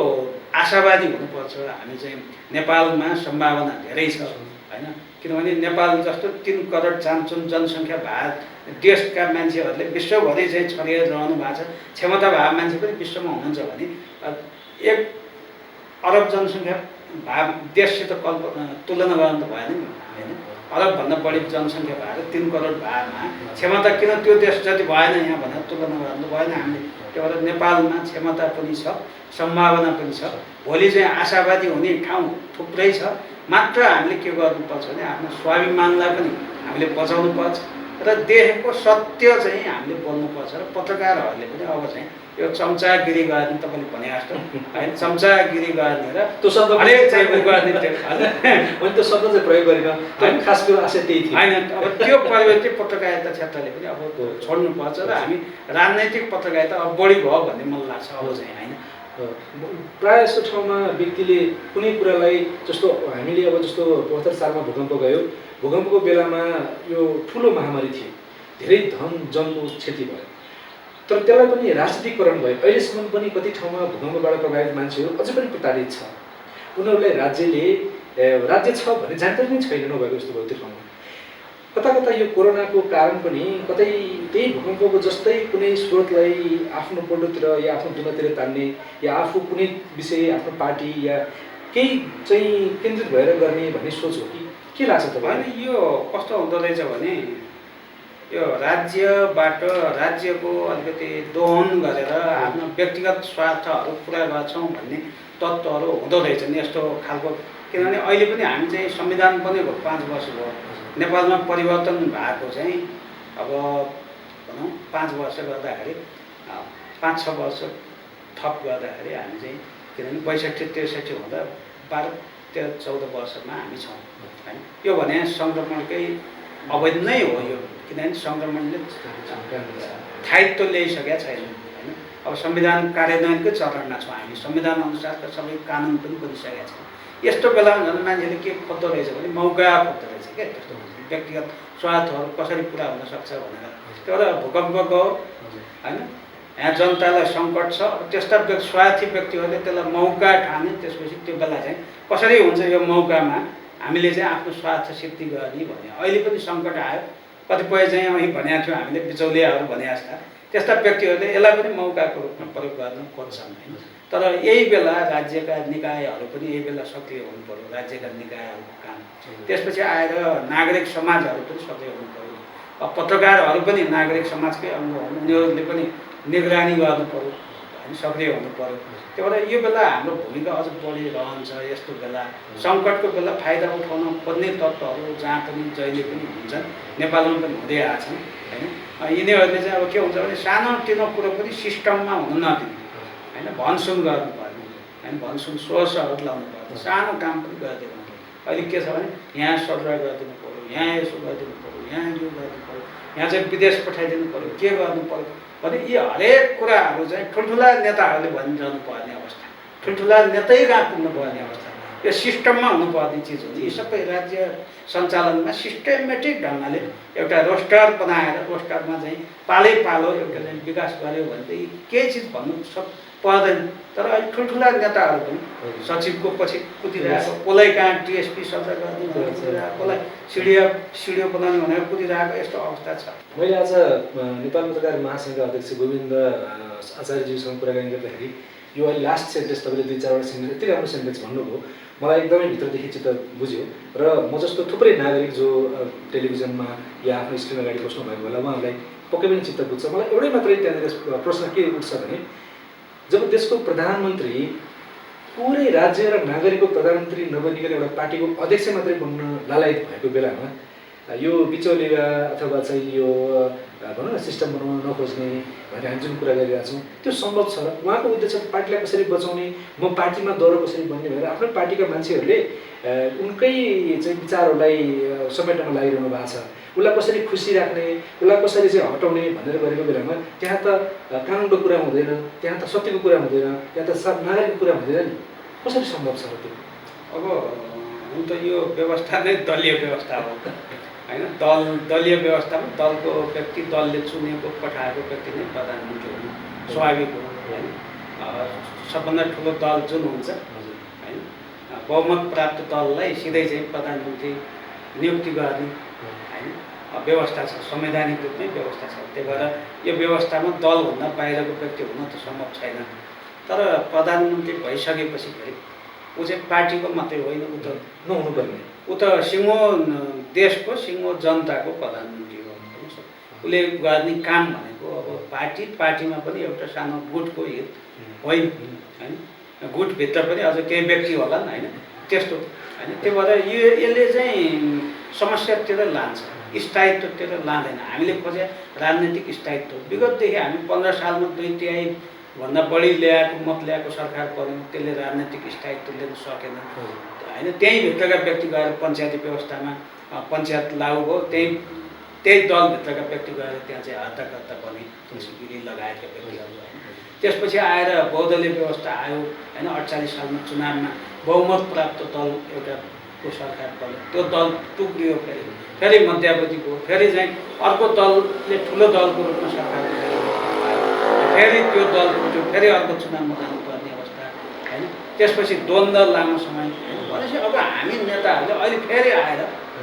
आशावादी हुनुपर्छ हामी चाहिँ। नेपालमा सम्भावना धेरै छ होइन, किनभने नेपाल जस्तो 3 करोड चान्चुन जनसङ्ख्या भएको देशका मान्छेहरूले विश्वभरि चाहिँ छरिएर रहनु भएको छ, क्षमता भएको मान्छे पनि विश्वमा हुनुहुन्छ भने 1 अरब जनसङ्ख्या भएको देशसित तुलना गर्नु त भएन नि होइन। अरबभन्दा बढी जनसङ्ख्या भएर 3 करोड भएमा क्षमता किन त्यो देश जति भएन यहाँ भनेर तुलना गर्नु भएन हामीले। त्यही भएर नेपालमा क्षमता पनि छ, सम्भावना पनि छ, भोलि चाहिँ आशावादी हुने ठाउँ थुप्रै छ। मात्र हामीले के गर्नुपर्छ भने आफ्नो स्वाभिमानलाई पनि हामीले बचाउनु पर्छ र देखेको सत्य चाहिँ हामीले बोल्नुपर्छ। र पत्रकारहरूले पनि अब चाहिँ यो चम्चागिरी गर्ने, तपाईँले भने जस्तो होइन, चम्चागिरी गर्ने र त्यो शब्द हरेक चाहिँ गर्ने मैले त्यो शब्द चाहिँ प्रयोग गरेन, खास त्यो आशय त्यही थियो होइन। अब त्यो प्रवृत्ति पत्रकारिता क्षेत्रले पनि अब छोड्नुपर्छ र हामी राजनैतिक पत्रकारिता अब बढी भयो भन्ने मलाई लाग्छ अब चाहिँ होइन। प्रायः जस्तो ठाउँमा व्यक्तिले कुनै कुरालाई जस्तो हामीले अब जस्तो 72 सालमा भूकम्प गयो, भूकम्पको बेलामा यो ठुलो महामारी थियो, धेरै धन जनको क्षति भयो, तर त्यसलाई पनि राजनीतिकरण भयो। अहिलेसम्म पनि कति ठाउँमा भूकम्पबाट प्रभावित मान्छेहरू अझै पनि प्रताडित छ, उनीहरूलाई राज्य छ भन्ने जानकारी नै छैन, नभएको जस्तो भयो त्यो ठाउँमा। कता कता यो कोरोनाको कारण पनि कतै त्यही भूकम्पको जस्तै कुनै स्रोतलाई आफ्नो पल्लोतिर या आफ्नो दुनातिर तान्ने या आफू कुनै विषय आफ्नो पार्टी या केही चाहिँ केन्द्रित भएर गर्ने भन्ने सोच हो कि के लाग्छ तपाईँलाई? यो कस्तो हुँदो रहेछ भने यो राज्यबाट राज्यको अलिकति दोहन गरेर आफ्नो व्यक्तिगत स्वार्थहरू पुरा गर्छौँ भन्ने तत्त्वहरू हुँदो रहेछ नि यस्तो खालको। किनभने अहिले पनि हामी चाहिँ संविधान बनेको 5 वर्ष भयो, नेपालमा परिवर्तन भएको चाहिँ अब भनौँ 5 वर्ष गर्दाखेरि 5-6 वर्ष थप गर्दाखेरि हामी चाहिँ किनभने 62-63 हुँदा 12-14 वर्षमा हामी छौँ होइन। यो भने सङ्क्रमणकै अवैध नै हो यो, किनभने सङ्क्रमणले स्थायित्व ल्याइसकेका छैन होइन। अब संविधान कार्यान्वयनकै चरणमा छौँ हामी, संविधान अनुसारका सबै कानुन पनि बनिसकेका छन्। यस्तो बेलामा झन् मान्छेले के खोज्दो रहेछ भने मौका खोज्दो रहेछ क्या, त्यस्तो व्यक्तिगत स्वार्थहरू कसरी पुरा हुनसक्छ भनेर। त्यो एउटा भूकम्प गयो होइन, यहाँ जनतालाई सङ्कट छ, त्यस्ता स्वार्थी व्यक्तिहरूले त्यसलाई मौका ठाने, त्यसपछि त्यो बेला चाहिँ कसरी हुन्छ यो मौकामा हामीले चाहिँ आफ्नो स्वार्थ सिद्धि गर्ने भन्ने। अहिले पनि सङ्कट आयो, कतिपय चाहिँ અહીં भनेका थियौँ हामीले बिचौलियाहरू भने जस्ता, त्यस्ता व्यक्तिहरूले यसलाई पनि मौकाको रूपमा प्रयोग गर्न खोज्छन् होइन। तर यही बेला राज्यका निकायहरू पनि यही बेला सक्रिय हुनु पऱ्यो, राज्यका निकायहरूको काम। त्यसपछि आएर नागरिक समाजहरू पनि सक्रिय हुनु पऱ्यो, पत्रकारहरू पनि नागरिक समाजकै अङ्ग हुन्, उनीहरूले पनि निगरानी गर्नु पऱ्यो होइन, सक्रिय हुनु पऱ्यो। त्यही भएर यो बेला हाम्रो भूमिका अझ बढिरहन्छ। यस्तो बेला सङ्कटको बेला फाइदा उठाउन खोज्ने तत्त्वहरू जहाँ पनि जहिले पनि हुन्छन्, नेपालमा पनि हुँदै आएछन् होइन। यिनीहरूले चाहिँ अब के हुन्छ भने सानोतिनो कुरो पनि सिस्टममा हुन नदिने होइन, भनसुन गर्नुपर्ने होइन, भनसुन सोर्सहरू लाउनु पर्ने, सानो काम पनि गरिदिनु पर्यो। अहिले के छ भने यहाँ सरुवा गरिदिनु पऱ्यो, यहाँ यसो गरिदिनु पऱ्यो, यहाँ यो गरिदिनु पऱ्यो, यहाँ चाहिँ विदेश पठाइदिनु पऱ्यो, के गर्नु पऱ्यो भने यी हरेक कुराहरू चाहिँ ठुल्ठुला नेताहरूले भनिरहनु पर्ने अवस्था, ठुल्ठुला नेतै कहाँ पुग्नु पर्ने अवस्था, यो सिस्टममा हुनुपर्ने चिज हुन्छ। यी सबै राज्य सञ्चालनमा सिस्टमेटिक ढङ्गले एउटा रोस्टर बनाएर रोस्टरमा चाहिँ पालै पालो एउटा चाहिँ विकास गऱ्यो भने त यी केही चिज भन्नु पर्दैन। तर अहिले ठुल्ठुला नेताहरू पनि सचिवको पछि कुदिरहेको, कसलाई कहाँ डिएसपी सल्लाह गरिदिनु कुदिरहेको, कसलाई सिडिओ बनाउने भनेर कुदिरहेको यस्तो अवस्था छ। मैले आज नेपाल पत्रकार महासङ्घका अध्यक्ष गोविन्द आचार्यज्यूसँग कुराकानी गर्दाखेरि यो अहिले लास्ट सेन्टेन्स तपाईँले 2-4वटा सेन्टेन्स यति राम्रो सेन्टेन्स भन्नुभयो, मलाई एकदमै भित्रदेखि चित्त बुझ्यो। र म जस्तो थुप्रै नागरिक जो टेलिभिजनमा या आफ्नो स्क्रिन अगाडि बस्नु भएको बेला उहाँहरूलाई पक्कै पनि चित्त बुझ्छ। मलाई एउटै मात्रै त्यहाँनिर प्रश्न के उठ्छ भने जब देशको प्रधानमन्त्री पुरै राज्य र नागरिकको प्रधानमन्त्री नबनिकन एउटा पार्टीको अध्यक्ष मात्रै बन्न लालायत भएको बेलामा यो बिचौलिया अथवा चाहिँ यो भनौँ न सिस्टम बनाउन नखोज्ने भनेर हामी जुन कुरा गरिरहेका छौँ त्यो सम्भव छ र उहाँको उद्देश्य पार्टीलाई कसरी बचाउने, म पार्टीमा दह्रो कसरी बन्ने भनेर आफ्नो पार्टीका मान्छेहरूले उनकै चाहिँ विचारहरूलाई समेट्नमा लागिरहनु भएको छ। उसलाई कसरी खुसी राख्ने, उसलाई कसरी चाहिँ हटाउने भनेर गरेको बेलामा त्यहाँ त कानुनको कुरा हुँदैन, त्यहाँ त सत्यको कुरा हुँदैन, त्यहाँ त नागरिकको कुरा हुँदैन नि, कसरी सम्भव छ र त्यो? अब हुन त यो व्यवस्था नै दलीय व्यवस्था हो होइन। दलीय व्यवस्थामा दलको व्यक्ति, दलले चुनेको पठाएको व्यक्ति नै प्रधानमन्त्री हुनु स्वाभाविक हो होइन। सबभन्दा ठुलो दल जुन हुन्छ होइन, बहुमत प्राप्त दललाई सिधै चाहिँ प्रधानमन्त्री नियुक्ति गर्ने होइन व्यवस्था छ, संवैधानिक रूपमै व्यवस्था छ। त्यही भएर यो व्यवस्थामा दलभन्दा बाहिरको व्यक्ति हुन त सम्भव छैन। तर प्रधानमन्त्री भइसकेपछि फेरि ऊ चाहिँ पार्टीको मात्रै होइन, ऊ त नहुनुपर्ने, ऊ त सिङ्गो देशको सिङ्गो जनताको प्रधानमन्त्री हो। उसले गर्ने काम भनेको अब पार्टीमा पनि एउटा सानो गुटको हित होइन होइन, गुटभित्र पनि अझ केही व्यक्ति होलान् होइन, त्यस्तो होइन। त्यही भएर यसले चाहिँ समस्यातिर लान्छ, स्थायित्वतिर लाँदैन। हामीले खोजे राजनीतिक स्थायित्व, विगतदेखि हामी 15 सालमा 2/3 भन्दा बढी मत ल्याएको सरकार पर्यो, त्यसले राजनीतिक स्थायित्व लिन सकेन होइन। त्यहीँ भित्रका व्यक्ति गएर पञ्चायती व्यवस्थामा पञ्चायत लागू भयो, त्यही दलभित्रका व्यक्ति गएर त्यहाँ चाहिँ हर्ताकर्ता बने, तुलसीगिरी लगायतका व्यक्तिहरू होइन। त्यसपछि आएर बहुदलीय व्यवस्था आयो होइन। 48 सालमा चुनावमा बहुमत प्राप्त दल एउटा को सरकार बन्यो, त्यो दल टुक्रियो, फेरि मध्यावधि भयो, फेरि चाहिँ अर्को दलले ठुलो दलको रूपमा सरकार फेरि त्यो दल उठ्यो, फेरि अर्को चुनावमा जानुपर्ने अवस्था होइन। त्यसपछि द्वन्द्व लामो समय भनेपछि अब हामी नेताहरूले अहिले फेरि आएर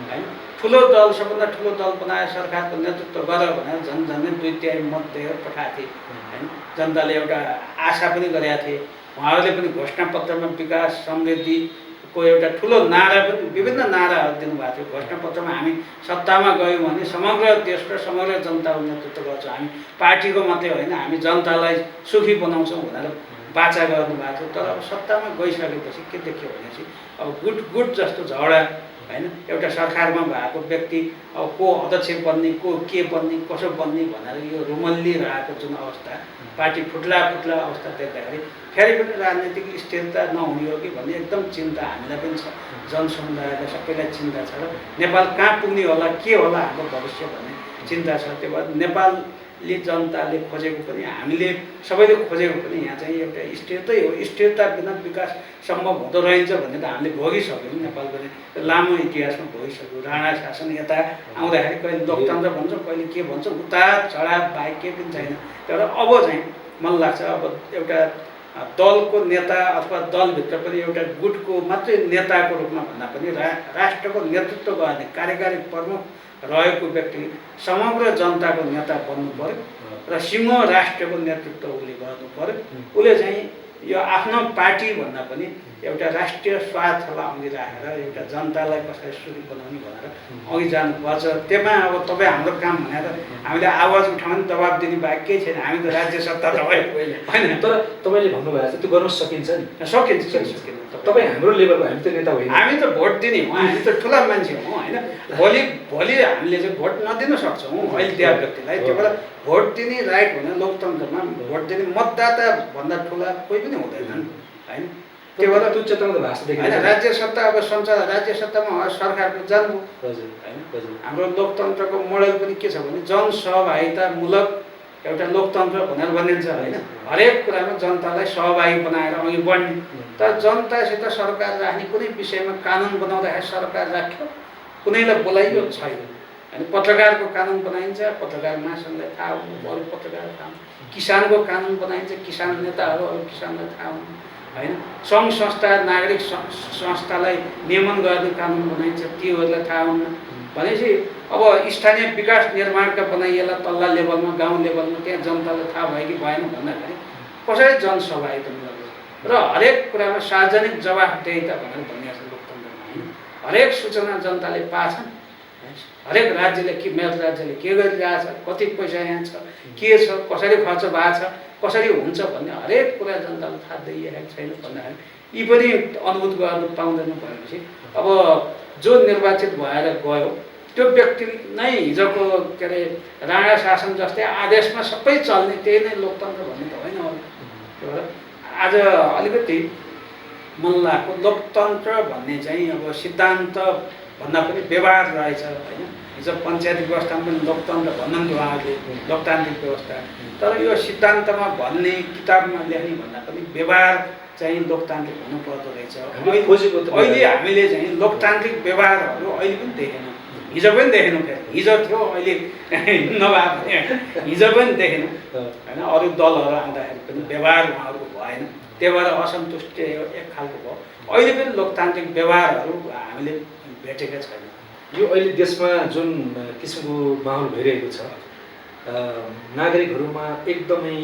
होइन ठुलो दल, सबभन्दा ठुलो दल बनाएर सरकारको नेतृत्व गर भनेर झन्झन्डै 2/3 मत दिएर पठाएको थिए होइन। जनताले एउटा आशा पनि गरेका थिए, उहाँहरूले पनि घोषणापत्रमा विकास समृद्धिको एउटा ठुलो नारा पनि, विभिन्न नाराहरू दिनुभएको थियो। घोषणापत्रमा हामी सत्तामा गयौँ भने समग्र देश र समग्र जनताको नेतृत्व गर्छौँ, हामी पार्टीको मात्रै होइन, हामी जनतालाई सुखी बनाउँछौँ भनेर बाचा गर्नुभएको थियो। तर अब सत्तामा गइसकेपछि के देखियो भनेपछि अब गुट जस्तो झगडा होइन, एउटा सरकारमा भएको व्यक्ति अब को अध्यक्ष बन्ने, को के बन्ने, कसो बन्ने भनेर यो रुमल्लिरहेको जुन अवस्था, पार्टी फुट्ला अवस्था देख्दाखेरि फेरि पनि राजनीतिक स्थिरता नहुने हो कि भन्ने एकदम चिन्ता हामीलाई पनि छ, जनसमुदायलाई सबैलाई चिन्ता छ। र नेपाल कहाँ पुग्ने होला, के होला हाम्रो भविष्य भन्ने चिन्ता छ। त्यो भएर नेपालले जनताले खोजेको पनि, हामीले सबैले खोजेको पनि यहाँ चाहिँ एउटा स्थिरतै हो। स्थिरता बिना विकास सम्भव हुँदो रहेछ भन्ने त हामीले भोगिसक्यौँ। नेपाल पनि लामो इतिहासमा भोगिसक्यो। राणा शासन यता आउँदाखेरि कहिले लोकतन्त्र भन्छ, कहिले के भन्छ, उतार चढाव बाहेक केही पनि छैन। तर अब चाहिँ मलाई लाग्छ अब एउटा दलको नेता अथवा दलभित्र पनि एउटा गुटको मात्रै नेताको रूपमा भन्दा पनि राष्ट्रको नेतृत्व गर्ने कार्यकारी प्रमुख रहेको व्यक्ति समग्र जनताको नेता बन्नु पर्यो र सिंह राष्ट्रको नेतृत्व उसले गर्नु पर्यो। उसले चाहिँ यो आफ्नो पार्टी भन्दा पनि एउटा राष्ट्रिय स्वार्थलाई अघि राखेर एउटा जनतालाई कसरी सुखी बनाउने भनेर अघि जानुपर्छ। त्यसमा अब तपाईँ हाम्रो काम भनेर हामीले आवाज उठाउने दबाब दिने बाहेक केही छैन। हामी त राज्य सत्ता तपाईँ होइन। तर तपाईँले भन्नुभएको छ त्यो गर्न सकिन्छ नि? सकिन्छ, किन सकिन्छ? तपाईँ हाम्रो लेभलको, हामी त नेता होइन, हामी त भोट दिने हो, हामी त ठुला मान्छे हौँ होइन। भोलि हामीले चाहिँ भोट नदिन सक्छौँ अहिले त्यहाँ व्यक्तिलाई। त्यो भएर भोट दिने राइट भने लोकतन्त्रमा भोट दिने मतदाता भन्दा ठुला कोही पनि हुँदैनन् होइन। त्यो भएर त्यो चेतना त भाषा देखिन्छ होइन। राज्य सत्ता अब राज्य सत्तामा सरकारको जानु हजुर होइन। हजुर। हाम्रो लोकतन्त्रको मोडल पनि के छ भने जनसहभागितामूलक एउटा लोकतन्त्र भनेर भनिन्छ होइन। हरेक कुरामा जनतालाई सहभागी बनाएर अघि बढ्ने। तर जनतासित सरकार राख्ने कुनै विषयमा कानुन बनाउँदाखेरि सरकार राख्यो, कुनैलाई बोलाइयो छैन होइन। पत्रकारको कानुन बनाइन्छ, पत्रकार महासङ्घलाई थाहा हुनु, अरू पत्रकार थाहा हुनु। किसानको कानुन बनाइन्छ, किसान नेताहरू अरू किसानलाई थाहा हुनु होइन। सङ्घ संस्था, नागरिक संस्थालाई नियमन गर्ने कानुन बनाइन्छ, तीहरूलाई थाहा हुन्न भनेपछि अब स्थानीय विकास निर्माणका बनाइएला तल्ला लेभलमा, गाउँ लेभलमा, त्यहाँ जनतालाई थाहा भयो कि भएन भन्दाखेरि कसरी जनसहभागिता मिलाउँछ र हरेक कुरामा सार्वजनिक जवाफदेहिता भनेर भनिएको छ लोकतन्त्रमा होइन। हरेक सूचना जनताले पाछन्। हरेक राज्यले के, मेरो राज्यले के गरिरहेछ, कति पैसा यहाँ छ, के छ, कसरी खर्च भएको छ, कसरी हुन्छ भन्ने हरेक कुरा जनतालाई थाहा दिइरहेको छैन भन्दाखेरि यी पनि अनुभूत गर्नु पाउँदैन। भनेपछि अब जो निर्वाचित भएर गयो त्यो व्यक्ति नै हिजोको के अरे राणा शासन जस्तै आदेशमा सबै चल्ने त्यही नै लोकतन्त्र भन्ने त होइन हो। त्यो भएर आज अलिकति मन लागेको लोकतन्त्र भन्ने चाहिँ अब सिद्धान्त भन्दा पनि व्यवहार रहेछ होइन। हिजो पञ्चायती व्यवस्थामा पनि लोकतन्त्र भन्नुहुन्थ्यो उहाँहरूले, लोकतान्त्रिक व्यवस्था। तर यो सिद्धान्तमा भन्ने, किताबमा लेख्ने भन्दा पनि व्यवहार चाहिँ लोकतान्त्रिक हुनुपर्दो रहेछ। अहिले हामीले चाहिँ लोकतान्त्रिक व्यवहारहरू अहिले पनि देखेनौँ, हिजो पनि देखेनौँ। फेरि हिजो थियो, अहिले नभए पनि हिजो पनि देखेनौँ होइन। अरू दलहरू आउँदाखेरि पनि व्यवहार उहाँहरूको भएन, त्यही भएर असन्तुष्टि एक खालको भयो। अहिले पनि लोकतान्त्रिक व्यवहारहरू हामीले भेटेका छैन। यो अहिले देशमा जुन किसिमको माहौल भइरहेको छ, नागरिकहरूमा एकदमै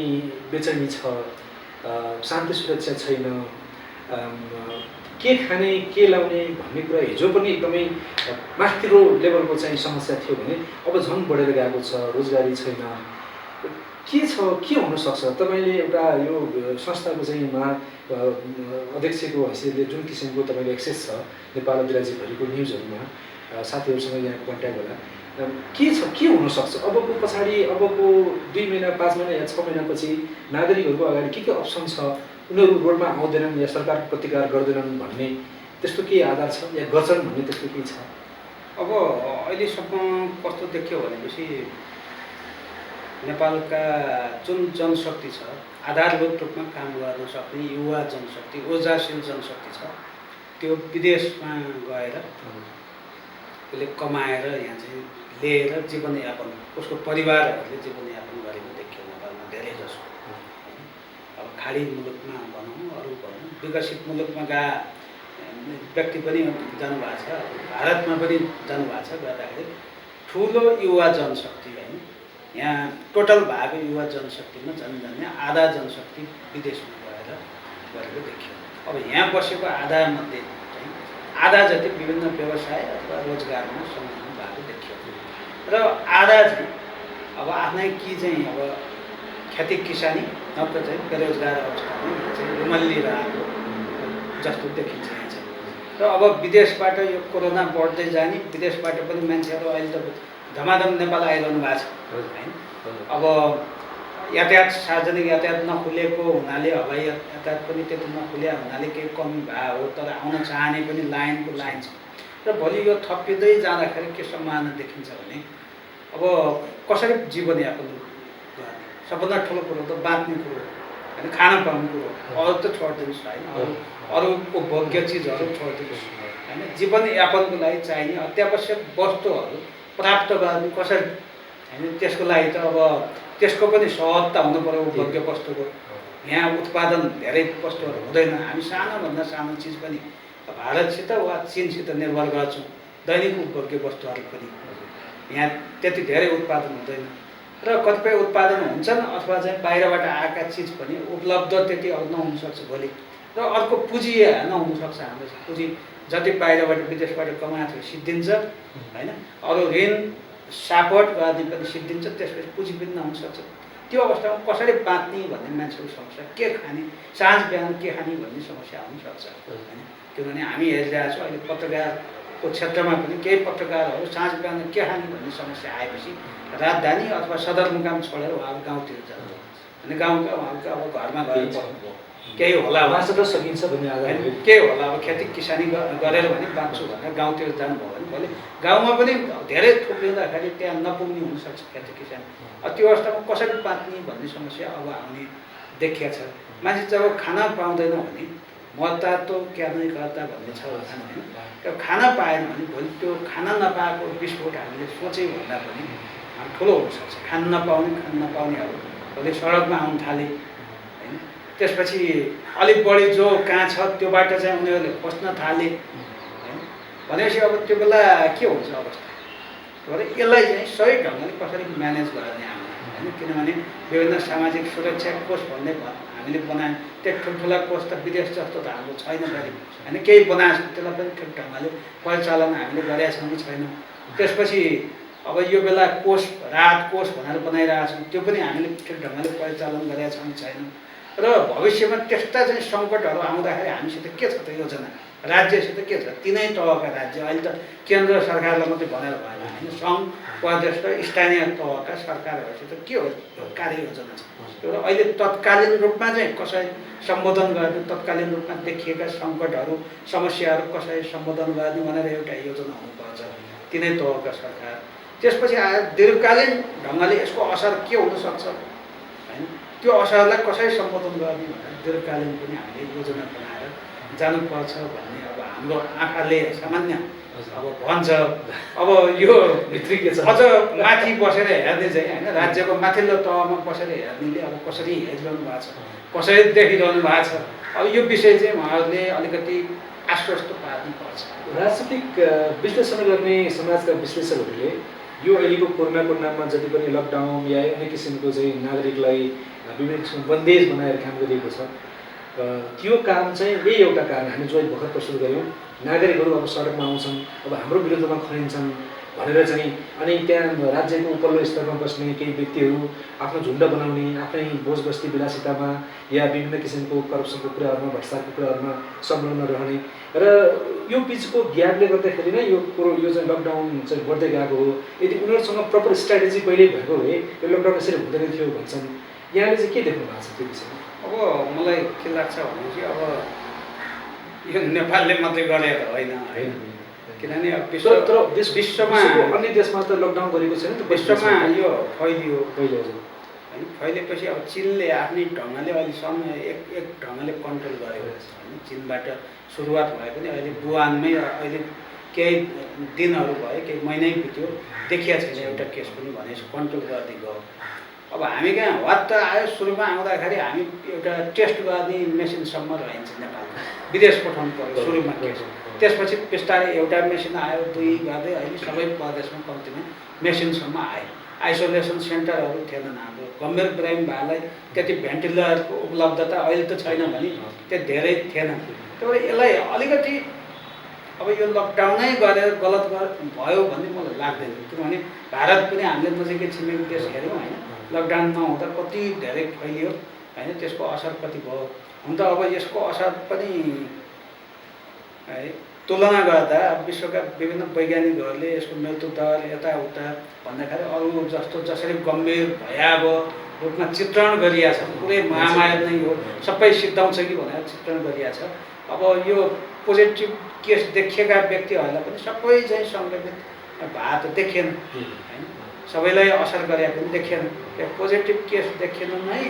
बेचैनी छ, शान्ति सुरक्षा छैन, के खाने के लाउने भन्ने कुरा हिजो पनि एकदमै माथिल्लो लेभलको चाहिँ समस्या थियो भने अब झन् बढेर गएको छ। रोजगारी छैन, के छ, के हुनसक्छ? तपाईँले एउटा यो संस्थाको चाहिँ अध्यक्षको हैसियतले जुन किसिमको तपाईँको एक्सेस छ नेपाल अधिराज्यभरिको न्युजहरूमा, साथीहरूसँग यहाँको कन्ट्याक्ट होला, के छ, के हुनसक्छ अबको पछाडि, अबको 2 महिना 5 महिना या 6 महिनापछि नागरिकहरूको अगाडि के अप्सन छ? उनीहरू रोडमा आउँदैनन् या सरकारको प्रतिकार गर्दैनन् भन्ने त्यस्तो के आधार छ या गर्छन् भन्ने त्यस्तो के छ? अब अहिलेसम्म कस्तो देखियो भनेपछि नेपालका जुन जनशक्ति छ, आधारभूत रूपमा काम गर्न सक्ने युवा जनशक्ति, ऊर्जाशील जनशक्ति छ, त्यो विदेशमा गएर उसले कमाएर यहाँ चाहिँ लिएर जीवनयापन, उसको परिवारहरूले जीवनयापन गरेको देखियो नेपालमा धेरै जसो। अब खाडी मुलुकमा भनौँ, अरू भनौँ, विकसित मुलुकमा व्यक्ति पनि जानुभएको छ, भारतमा पनि जानुभएको छ। गर्दाखेरि ठुलो युवा जनशक्ति होइन, यहाँ टोटल भएको युवा जनशक्तिमा जान्ने आधा जनशक्ति विदेशमा गएर गरेको देखियो। अब यहाँ बसेको आधामध्ये चाहिँ आधा जति विभिन्न व्यवसाय अथवा रोजगारमा संलग्न भएको देखियो र आधा चाहिँ अब आफ्नै कि चाहिँ अब खेती किसानी नत्र चाहिँ बेरोजगार अवस्थामा चाहिँ रुमल्लिरहेको जस्तो देखिन्छ यहाँ चाहिँ। र अब विदेशबाट यो कोरोना बढ्दै जाने, विदेशबाट पनि मान्छेहरू अहिले त धमाधम नेपाल आइरहनु भएको छ होइन। अब यातायात सार्वजनिक यातायात नखुलेको हुनाले, हवाई यातायात पनि त्यति नखुल्या हुनाले केही कमी भए हो, तर आउन चाहने पनि लाइनको लाइन छ। र भोलि यो थपिँदै जाँदाखेरि के सम्भावना देखिन्छ भने अब कसरी जीवनयापन गर्ने, सबभन्दा ठुलो कुरो त बाँच्ने कुरो होइन, खान पाउने कुरो, अरू त छोडिदिनुहोस् होइन, अरू उपभोग्य चिजहरू छोडिदिनुहोस् होइन। जीवनयापनको लागि चाहिने अत्यावश्यक वस्तुहरू प्राप्त गर्ने कसरी होइन, त्यसको लागि त अब त्यसको पनि सहजता हुनु पर्यो उपभोग्य वस्तुको। यहाँ उत्पादन धेरै वस्तुहरू हुँदैन, हामी सानोभन्दा सानो चिज पनि भारतसित वा चिनसित निर्भर गर्छौँ। दैनिक उपभोग्य वस्तुहरू पनि यहाँ त्यति धेरै उत्पादन हुँदैन, र कतिपय उत्पादन हुन्छन् अथवा चाहिँ बाहिरबाट आएका चिज पनि उपलब्ध त्यति अब नहुनसक्छ भोलि। र अर्को पुँजी नहुनसक्छ, हाम्रो पुँजी जति बाहिरबाट विदेशबाट कमाएको सिद्धिन्छ होइन, अरू ऋण सापट गर्ने पनि सिद्धिन्छ, त्यसपछि पुँजी पनि नहुनसक्छ। त्यो अवस्थामा कसरी बाँच्ने भन्ने मान्छेको समस्या, के खाने, साँझ बिहान के खाने भन्ने समस्या आउनसक्छ होइन। किनभने हामी हेरिरहेको छौँ अहिले पत्रकारको क्षेत्रमा पनि केही पत्रकारहरू साँझ बिहान के खाने भन्ने समस्या आएपछि राजधानी अथवा सदरमुकाम छोडेर उहाँहरू गाउँतिर जान्छ। अनि गाउँका उहाँहरूको अब घरमा गएर बस्नुभयो, केही होला बाँच्न सकिन्छ भन्ने आधार के होला, अब खेती किसानी गरेर भने बाँच्छु भनेर गाउँतिर जानुभयो भने भोलि गाउँमा पनि धेरै थुप्रिँदाखेरि त्यहाँ नपुग्ने हुनसक्छ खेती किसानी। त्यो अवस्थामा कसरी बाँच्ने भन्ने समस्या अब आउने देखिया छ। मान्छे जब खाना पाउँदैन भने मर्ता त क्या नै गर्दा भन्ने छ होइन। त्यो खाना पाएन भने भोलि त्यो खाना नपाएको विस्फोट हामीले सोचेँ भन्दा पनि ठुलो हुनसक्छ। खान नपाउनेहरू भोलि सडकमा आउनु थाले होइन, त्यसपछि अलिक बढी जो कहाँ छ त्योबाट चाहिँ उनीहरूले खोज्न थाले होइन। भनेपछि अब त्यो बेला के हुन्छ अवस्था, तर यसलाई चाहिँ सही ढङ्गले कसरी म्यानेज गर्ने हामीले होइन। किनभने विभिन्न सामाजिक सुरक्षा कोष भन्ने हामीले बनायौँ, त्यो ठुल्ठुला कोष त विदेश जस्तो त हाम्रो छैन फेरि होइन, केही बनाएको छ त्यसलाई पनि ठिक ढङ्गले परिचालन हामीले गरेका छौँ कि छैनौँ। त्यसपछि अब यो बेला कोष राहत कोष भनेर बनाइरहेका छौँ, त्यो पनि हामीले ठिक ढङ्गले परिचालन गरेका छौँ कि छैनौँ। र भविष्यमा त्यस्ता चाहिँ सङ्कटहरू आउँदाखेरि हामीसित के छ त योजना, राज्यसित के छ, तिनै तहका राज्य, अहिले त केन्द्र सरकारलाई मात्रै भनेर भएन होइन, सङ्घ प्रदेश र स्थानीय तहका सरकारहरूसित के हो कार्ययोजना छ। र अहिले तत्कालीन रूपमा चाहिँ कसरी सम्बोधन गर्ने, तत्कालीन रूपमा देखिएका सङ्कटहरू समस्याहरू कसरी सम्बोधन गर्ने भनेर एउटा योजना हुनुपर्छ तिनै तहका सरकार। त्यसपछि आएर दीर्घकालीन ढङ्गले यसको असर के हुनसक्छ होइन, त्यो असरलाई कसरी सम्बोधन गर्ने भनेर दीर्घकालीन पनि हामीले योजना बनाएर जानुपर्छ भन्ने अब हाम्रो आँखाले सामान्य अब भन्छ। अब यो भित्री के छ अझ माथि बसेर हेर्ने चाहिँ होइन, राज्यको माथिल्लो तहमा बसेर हेर्नेले अब कसरी हेरिरहनु भएको छ, कसरी देखिरहनु भएको छ, अब यो विषय चाहिँ उहाँहरूले अलिकति आश्वस्त पार्नुपर्छ। राजनीतिक विश्लेषण गर्ने समाजका विश्लेषकहरूले यो अहिलेको कोरोनाको नाममा जति पनि लकडाउन या अन्य किसिमको चाहिँ नागरिकलाई विभिन्न किसिमको बन्देज बनाएर काम गरिएको छ, त्यो काम चाहिँ यही एउटा कारण हामी जो भर्खर प्रस्तुत गऱ्यौँ, नागरिकहरू अब सडकमा आउँछन्, अब हाम्रो विरुद्धमा खनिन्छन् भनेर चाहिँ, अनि त्यहाँ राज्यको उपल्लो स्तरमा बस्ने केही व्यक्तिहरू आफ्नो झुन्ड बनाउने, आफ्नै बोझ बस्ती विलासितामा या विभिन्न किसिमको करप्सनको कुराहरूमा, भ्रष्टाचारको कुराहरूमा संलग्न रहने र यो बिचको ग्यापले गर्दाखेरि नै यो चाहिँ लकडाउन चाहिँ बढ्दै गएको हो। यदि उनीहरूसँग प्रपर स्ट्राटेजी कहिले भएको भए यो लकडाउन यसरी हुँदैन थियो भन्छन्, यहाँले चाहिँ के देख्नु भएको छ त्यो विषयमा? अब मलाई के लाग्छ भने चाहिँ अब यो नेपालले मात्रै गरेर होइन होइन, किनभने विश्वमा अन्य देशमा त लकडाउन गरेको छैन, विश्वमा यो फैलियो पहिले हजुर होइन। फैलेपछि अब चिनले आफ्नै ढङ्गले अहिलेसम्म एक ढङ्गले कन्ट्रोल गरेको छ होइन। चिनबाट सुरुवात भए पनि अहिले वुहानमै अहिले केही दिनहरू भयो, केही महिनै बित्यो, देखिया छैन एउटा केस पनि भनेपछि कन्ट्रोल गर्दै गयो। अब हामी कहाँ वात्त आयो, सुरुमा आउँदाखेरि हामी एउटा टेस्ट गर्ने मेसिनसम्म रहन्छ नेपालमा, विदेश पठाउनु पर्यो सुरुमा केस, त्यसपछि बिस्तारै एउटा मेसिन आयो, दुई गर्दै अहिले सबै प्रदेशमा कम्तीमा मेसिनसम्म आयो। आइसोलेसन सेन्टरहरू थिएनन् हाम्रो, गम्भीर बिरामी भएलाई त्यति भेन्टिलेटरको उपलब्धता अहिले त छैन भने त्यो धेरै थिएन। त्यही भएर यसलाई अलिकति अब यो लकडाउनै गरेर गलत भयो भन्ने मलाई लाग्दैन। किनभने भारत पनि हामीले नजिकै छिमेकी देश हेऱ्यौँ होइन, लकडाउन नहुँदा कति धेरै फैलियो होइन, त्यसको असर कति भयो। हुन त अब यसको असर पनि है तुलना गर्दा विश्वका विभिन्न वैज्ञानिकहरूले यसको मृत्यु दर यताउता भन्दाखेरि अरू जस्तो जसरी गम्भीर भयावह रूपमा चित्रण गरिएको छ, पुरै महामारी नै हो सबै सिद्धाउँछ कि भनेर चित्रण गरिएको छ। अब यो पोजिटिभ केस देखिएका व्यक्तिहरूलाई पनि सबै चाहिँ सङ्क्रमित भएको देखिएन होइन, सबैलाई असर गरेको पनि देखिएन। त्यो पोजिटिभ केस देखिएन नै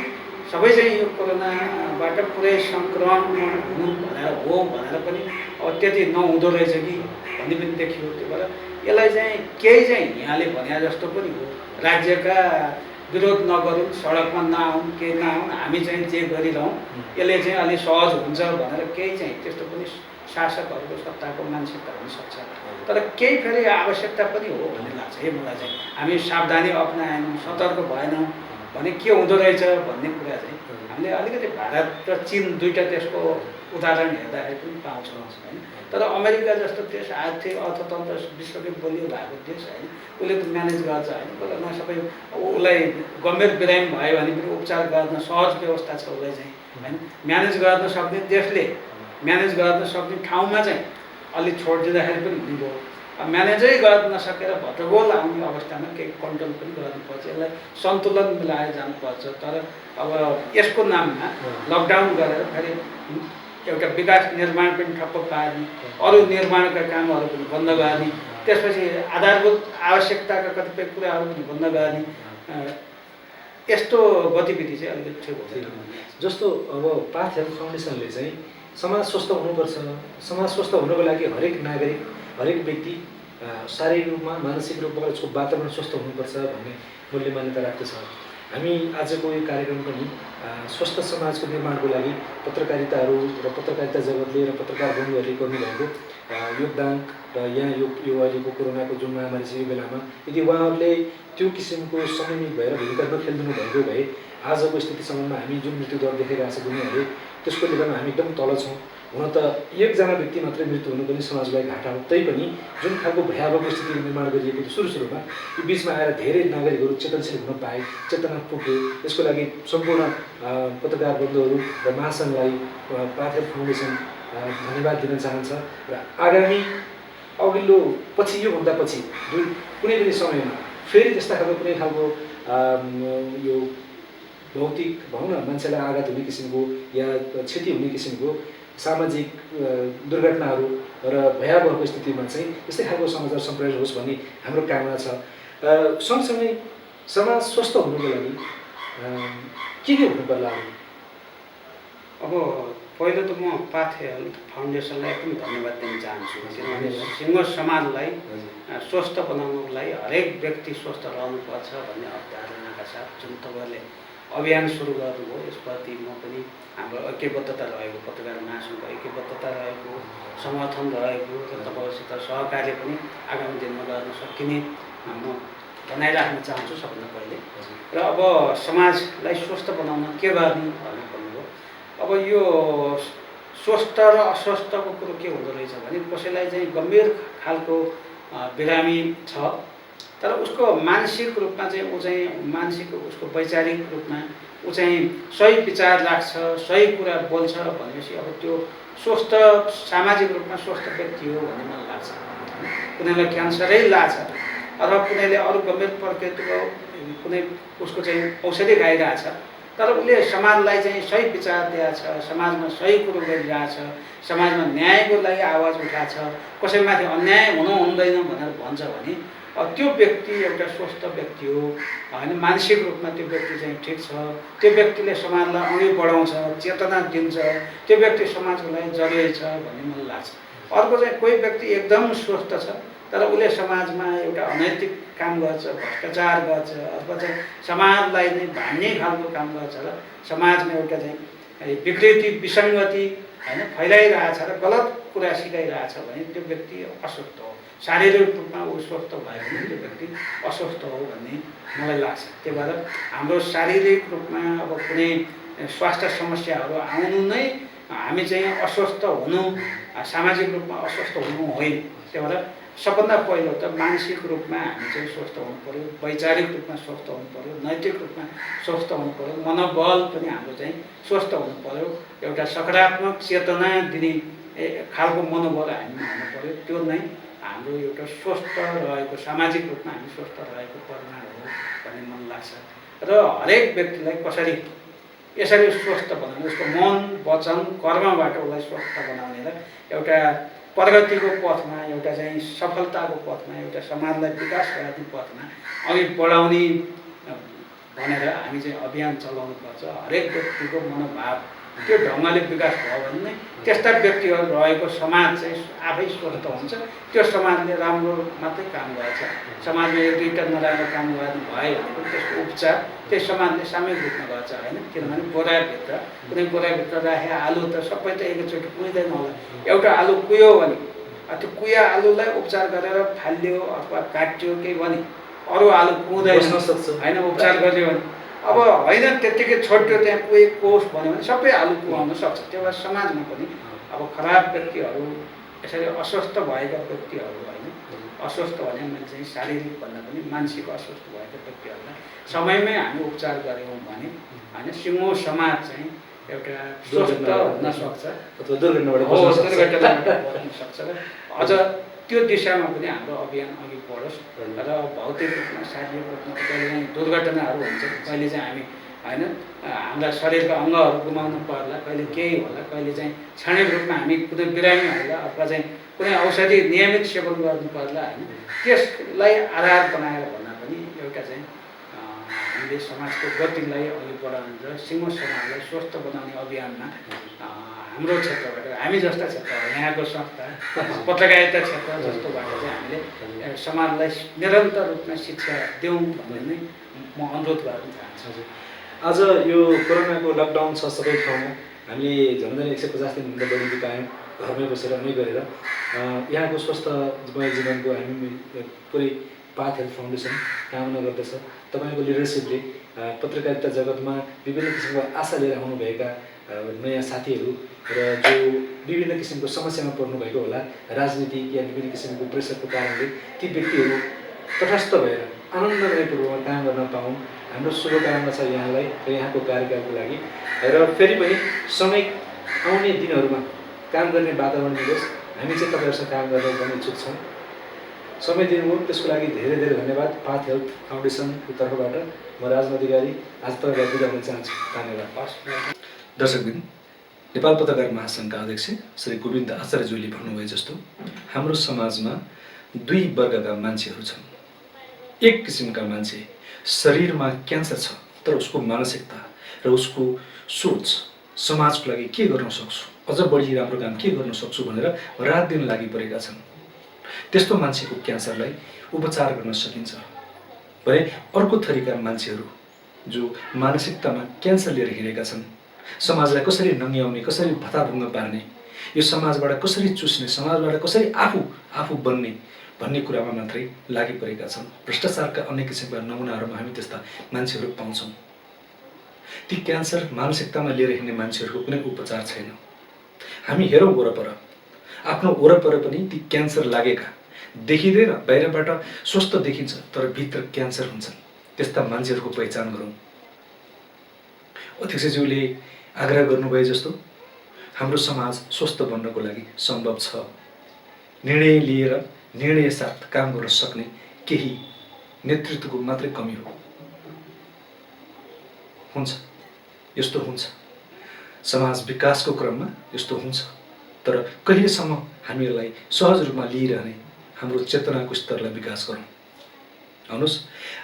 सबै चाहिँ यो कोरोनाबाट पुरै सङ्क्रमण हुनु भनेर हो भनेर पनि अब त्यति नहुँदो रहेछ कि भन्ने पनि देखियो। त्यो भएर यसलाई चाहिँ केही चाहिँ यहाँले भने जस्तो पनि हो, राज्यका विरोध नगरौँ, सडकमा नआउँ, केही नआउँ, हामी चाहिँ जे गरिरहौँ यसले चाहिँ अलिक सहज हुन्छ भनेर केही चाहिँ त्यस्तो पनि शासकहरूको सत्ताको मानसिकता हुनसक्छ। तर केही फेरि आवश्यकता पनि हो भन्ने लाग्छ है मलाई चाहिँ। हामी सावधानी अपनाएनौँ, सतर्क भएनौँ भने के हुँदो रहेछ भन्ने कुरा चाहिँ हामीले अलिकति भारत र चीन दुईवटा देशको उदाहरण हेर्दाखेरि पनि पाउँछौँ होइन। तर अमेरिका जस्तो देश आर्थिक अर्थतन्त्र विश्वकै बलियो भएको देश होइन, उसले त म्यानेज गर्छ होइन, कोरोना सबै उसलाई गम्भीर बिरामी भयो भने पनि उपचार गर्न सहज व्यवस्था छ उसलाई चाहिँ होइन। म्यानेज गर्न सक्ने देशले म्यानेज गर्न सक्ने ठाउँमा चाहिँ अलिक छोडिदिँदाखेरि पनि हुने भयो। म्यानेजै गर्न नसकेर भद्रगोल आउने अवस्थामा केही कन्ट्रोल पनि गर्नुपर्छ, यसलाई सन्तुलन मिलाएर जानुपर्छ। तर अब यसको नाममा लकडाउन गरेर फेरि एउटा विकास निर्माण पनि ठप्प पार्ने, अरू निर्माणका कामहरू पनि बन्द गर्ने, त्यसपछि आधारभूत आवश्यकताका कतिपय कुराहरू पनि बन्द गर्ने, यस्तो गतिविधि चाहिँ अलिकति ठिक हुँदैन। जस्तो अब पाथ हेल्थ फाउन्डेसनले चाहिँ समाज स्वस्थ हुनुपर्छ, समाज स्वस्थ हुनको लागि हरेक नागरिक हरेक व्यक्ति शारीरिक रूपमा मानसिक रूपमा उसको वातावरण स्वस्थ हुनुपर्छ भन्ने मूल्य मान्यता राख्दछ। हामी आजको यो कार्यक्रम पनि स्वस्थ समाजको निर्माणको लागि पत्रकारिताहरू र पत्रकारिता जगतले र पत्रकार बन्धुहरूले गर्नुभएको योगदान र यहाँ यो अहिलेको कोरोनाको जुन महामारी छ यो बेलामा यदि उहाँहरूले त्यो किसिमको संयमित भएर भूमिका नखेलिदिनु भएको भए आजको स्थितिसम्ममा हामी जुन मृत्युदर देखेका छ दुनियाँले त्यसको लेभलमा हामी एकदम तल छौँ। हुन त एकजना व्यक्ति मात्रै मृत्यु हुनु पनि समाजलाई घाटा हो, तैपनि जुन खालको भयावह स्थिति निर्माण गरिएको थियो सुरुमा यो बिचमा आएर धेरै नागरिकहरू चेतनशील हुन पाए, चेतना पुग्यो। यसको लागि सम्पूर्ण पत्रकार बन्धुहरू र महासङ्घलाई पाथ हेल्थ फाउन्डेसन धन्यवाद दिन चाहन्छ। र आगामी अघिल्लो पछि योभन्दा पछि कुनै पनि समयमा फेरि त्यस्ता खालको कुनै खालको यो भौतिक भनौँ न मान्छेलाई आघात हुने किसिमको या क्षति हुने किसिमको सामाजिक दुर्घटनाहरू र भयावह स्थितिमा चाहिँ यस्तै खालको समाचार सम्प्रेषण होस् भन्ने हाम्रो कामना छ। सँगसँगै समाज स्वस्थ हुनुको लागि के हुनु पर्ला? अब पहिलो त म पाथ हेल्थ फाउन्डेसनलाई पनि धन्यवाद दिन चाहन्छु, किनभने सिङ्गो समाजलाई स्वस्थ बनाउनुको लागि हरेक व्यक्ति स्वस्थ रहनुपर्छ भन्ने अवधारणाका साथ जुन तपाईँहरूले अभियान सुरु गर्नुभयो यसप्रति म पनि हाम्रो ऐक्यबद्धता रहेको, पत्रकार महासङ्घको ऐक्यबद्धता रहेको, समर्थन रहेको र तपाईँहरूसित सहकार्य पनि आगामी दिनमा गर्न सकिने म बनाइराख्न चाहन्छु सबभन्दा पहिले। र अब समाजलाई स्वस्थ बनाउन के गर्ने भन्ने भन्नुभयो। अब यो स्वस्थ र अस्वस्थको कुरो के हुँदो रहेछ भने कसैलाई चाहिँ गम्भीर खालको बिरामी छ तर उसको मानसिक रूपमा चाहिँ ऊ चाहिँ मानसिक उसको वैचारिक रूपमा ऊ चाहिँ सही विचार राख्छ, सही कुरा बोल्छ भनेपछि अब त्यो स्वस्थ सामाजिक रूपमा स्वस्थ व्यक्ति हो भन्ने मलाई लाग्छ। कुनैलाई क्यान्सरै लाग्छ अथवा कुनैले अरू गम्भीर प्रकृतिको कुनै उसको चाहिँ औषधि खाइरहेछ तर उसले समाजलाई चाहिँ सही विचार दिएको छ, समाजमा सही कुरो गरिरहेछ, समाजमा न्यायको लागि आवाज उठाएको छ, कसैमाथि अन्याय हुनु हुँदैन भनेर भन्छ भने त्यो व्यक्ति एउटा स्वस्थ व्यक्ति हो होइन। मानसिक रूपमा त्यो व्यक्ति चाहिँ ठिक छ, त्यो व्यक्तिले समाजलाई अघि बढाउँछ, चेतना दिन्छ, त्यो व्यक्ति समाजको लागि जरुरी छ भन्ने मलाई लाग्छ। अर्को चाहिँ कोही व्यक्ति एकदम स्वस्थ छ तर उसले समाजमा एउटा अनैतिक काम गर्छ, भ्रष्टाचार गर्छ अथवा चाहिँ समाजलाई नै भान्ने खालको काम गर्छ र समाजमा एउटा चाहिँ विकृति विसङ्गति होइन फैलाइरहेछ र गलत कुरा सिकाइरहेछ भने त्यो व्यक्ति अस्वस्थ हो। शारीरिक रूपमा ऊ स्वस्थ भयो भने त्यो व्यक्ति अस्वस्थ हो भन्ने मलाई लाग्छ। त्यही भएर हाम्रो शारीरिक रूपमा अब कुनै स्वास्थ्य समस्याहरू आउनु नै हामी चाहिँ अस्वस्थ हुनु सामाजिक रूपमा अस्वस्थ हुनु होइन। त्यही भएर सबभन्दा पहिलो त मानसिक रूपमा हामी चाहिँ स्वस्थ हुनु पऱ्यो, वैचारिक रूपमा स्वस्थ हुनु पऱ्यो, नैतिक रूपमा स्वस्थ हुनु पऱ्यो, मनोबल पनि हाम्रो चाहिँ स्वस्थ हुनु पऱ्यो, एउटा सकारात्मक चेतना दिने खालको मनोबल हामीमा हुनु पऱ्यो। त्यो नै हाम्रो एउटा स्वस्थ रहेको, सामाजिक रूपमा हामी स्वस्थ रहेको परिमाण हो भन्ने मलाई लाग्छ। र हरेक व्यक्तिलाई कसरी यसरी स्वस्थ बनाउने, उसको मन, वचन, कर्मबाट उसलाई स्वस्थ बनाउने र एउटा प्रगतिको पथमा, एउटा चाहिँ सफलताको पथमा, एउटा समाजलाई विकास गर्ने पथमा अघि बढाउने भनेर हामी चाहिँ अभियान चलाउनुपर्छ। हरेक व्यक्तिको मनोभाव त्यो ढङ्गले विकास भयो भने नै त्यस्ता व्यक्तिहरू रहेको समाज चाहिँ आफै स्वस्थ हुन्छ। त्यो समाजले राम्रो मात्रै काम गर्छ। समाजमा एक दुईवटा नराम्रो काम गर्नु भयो भने पनि त्यसको उपचार त्यही समाजले सामूहिक रूपमा गर्छ होइन। किनभने बोराभित्र कुनै बोराभित्र राखे आलु त सबै त एकैचोटि कुहिँदैन होला। एउटा आलु कुह्यो भने त्यो कुहिया आलुलाई उपचार गरेर फालियो अथवा काट्यो केही भने अरू आलु कुहुँदैन होइन, उपचार गरियो भने। अब होइन त्यत्तिकै छोड्यो त्यहाँ कुहेकोस् भन्यो भने सबै आलु कुहाउन सक्छ। त्यो भएर समाजमा पनि अब खराब व्यक्तिहरू, यसरी अस्वस्थ भएका व्यक्तिहरू होइन, अस्वस्थ भने मैले चाहिँ शारीरिक भन्दा पनि मानसिक अस्वस्थ भएका व्यक्तिहरूलाई समयमै हामी उपचार गऱ्यौँ भने होइन सिङ्गो समाज चाहिँ एउटा स्वस्थ हुन सक्छ अथवा दुर्घटनाबाट बच्न सक्छ। र अझ त्यो दिशामा पनि हाम्रो अभियान अघि बढोस् र भौतिक रूपमा, शारीरिक रूपमा कहिले चाहिँ दुर्घटनाहरू हुन्छ, कहिले चाहिँ हामी होइन हाम्रा शरीरका अङ्गहरू गुमाउनु पर्ला, कहिले केही होला, कहिले चाहिँ क्षणिक रूपमा हामी कुनै बिरामी होला अथवा चाहिँ कुनै औषधि नियमित सेवन गर्नु पर्ला होइन। त्यसलाई आधार बनाएर भन्दा पनि एउटा चाहिँ हामीले समाजको गतिलाई अघि बढाउनु र सिङ्गो समाजलाई स्वस्थ बनाउने अभियानमा हाम्रो क्षेत्रबाट, हामी जस्ता क्षेत्रहरू, यहाँको संस्था, पत्रकारिता क्षेत्र जस्तोबाट चाहिँ हामीले समाजलाई निरन्तर रूपमा शिक्षा दिउँ भन्ने नै म अनुरोध गर्न चाहन्छु। आज यो कोरोनाको लकडाउन छ सबै ठाउँमा, हामीले झन्डै 150 दिनभन्दा बढी बितायौँ घरमै बसेर नै गरेर। यहाँको स्वस्थमय जीवनको हामी पुरै पाथ हेल्थ फाउन्डेसन कामना गर्दछ। तपाईँको लिडरसिपले पत्रकारिता जगतमा विभिन्न किसिमको आशा लिएर आउनुभएका नयाँ साथीहरू र जो विभिन्न किसिमको समस्यामा पर्नुभएको होला, राजनीतिक या विभिन्न किसिमको प्रेसरको कारणले ती व्यक्तिहरू तटस्थ भएर आनन्दमयपूर्वकमा काम गर्न पाउन्, हाम्रो शुभकामना छ यहाँलाई र यहाँको कार्यकालको लागि। र फेरि पनि समय आउने दिनहरूमा काम गर्ने वातावरण मिलोस्। हामी चाहिँ तपाईँहरूसँग काम गर्न पनि इच्छुक छौँ। समय दिनुभयो त्यसको लागि धेरै धेरै धन्यवाद। पाथ हेल्थ फाउन्डेसनको तर्फबाट म राजन अधिकारी आज तपाईँलाई बिदा हुन चाहन्छु। धन्यवाद। दर्शकबिन, नेपाल पत्रकार महासङ्घका अध्यक्ष श्री गोविन्द आचार्यज्यूले भन्नुभए जस्तो हाम्रो समाजमा दुई वर्गका मान्छेहरू छन्। एक किसिमका मान्छे शरीरमा क्यान्सर छ तर उसको मानसिकता र उसको सोच समाजको लागि के गर्न सक्छु, अझ बढी राम्रो काम के गर्न सक्छु भनेर रात दिन लागि परेका छन्। त्यस्तो मान्छेको क्यान्सरलाई उपचार गर्न सकिन्छ भने अर्को थरीका मान्छेहरू जो मानसिकतामा क्यान्सर लिएर हिँडेका छन्, समाजलाई कसरी नङ्ग्याउने, कसरी भत्ताभुङ्ग पार्ने, यो समाजबाट कसरी चुस्ने, समाजबाट कसरी आफू बन्ने भन्ने कुरामा मात्रै लागि परेका छन्। भ्रष्टाचारका अनेक किसिमका नमुनाहरूमा हामी त्यस्ता मान्छेहरू पाउँछौँ। ती क्यान्सर मानसिकतामा लिएर हिँड्ने मान्छेहरूको कुनै उपचार छैन। हामी हेरौँ वरपर, आफ्नो वरपर पनि ती क्यान्सर लागेका देखिँदैन, बाहिरबाट स्वस्थ देखिन्छ तर भित्र क्यान्सर हुन्छन्, त्यस्ता मान्छेहरूको पहिचान गरौँ। अध्यक्षज्यूले आग्रह गर्नुभए जस्तो हाम्रो समाज स्वस्थ बन्नको लागि सम्भव छ। निर्णय लिएर निर्णय साथ काम गर्न सक्ने केही नेतृत्वको मात्रै कमी हो। हुन्छ, यस्तो हुन्छ, समाज विकासको क्रममा यस्तो हुन्छ, तर कहिलेसम्म हामीलाई सहज रूपमा लिइरहने हाम्रो चेतनाको स्तरलाई विकास गरौँ। आउनुहोस्,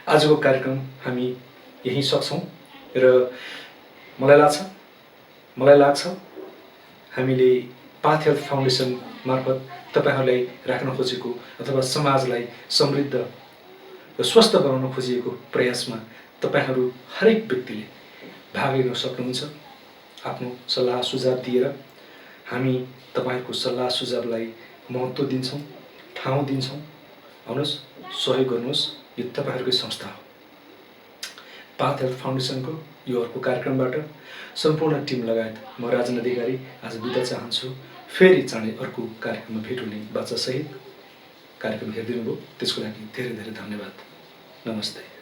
आजको कार्यक्रम हामी यहीँ सक्छौँ र मलाई लाग्छ हामीले पाथ हेल्थ फाउन्डेसन मार्फत तपाईँहरूलाई राख्न खोजेको अथवा समाजलाई समृद्ध र स्वस्थ बनाउन खोजिएको प्रयासमा तपाईँहरू हरेक व्यक्तिले भाग लिन सक्नुहुन्छ। आफ्नो सल्लाह सुझाव दिएर हामी तपाईँको सल्लाह सुझावलाई महत्त्व दिन्छौँ, ठाउँ दिन्छौँ। आउनुहोस्, सहयोग गर्नुहोस्, यो तपाईँहरूकै संस्था हो। पाथ हेल्थ फाउन्डेसनको यो अर्को कार्यक्रमबाट सम्पूर्ण टिम लगायत म राजन अधिकारी आज बिदा चाहन्छु। फेरि चाँडै अर्को कार्यक्रममा भेट हुने बाचासहित कार्यक्रम हेरिदिनु भयो त्यसको लागि धेरै धेरै धन्यवाद। नमस्ते।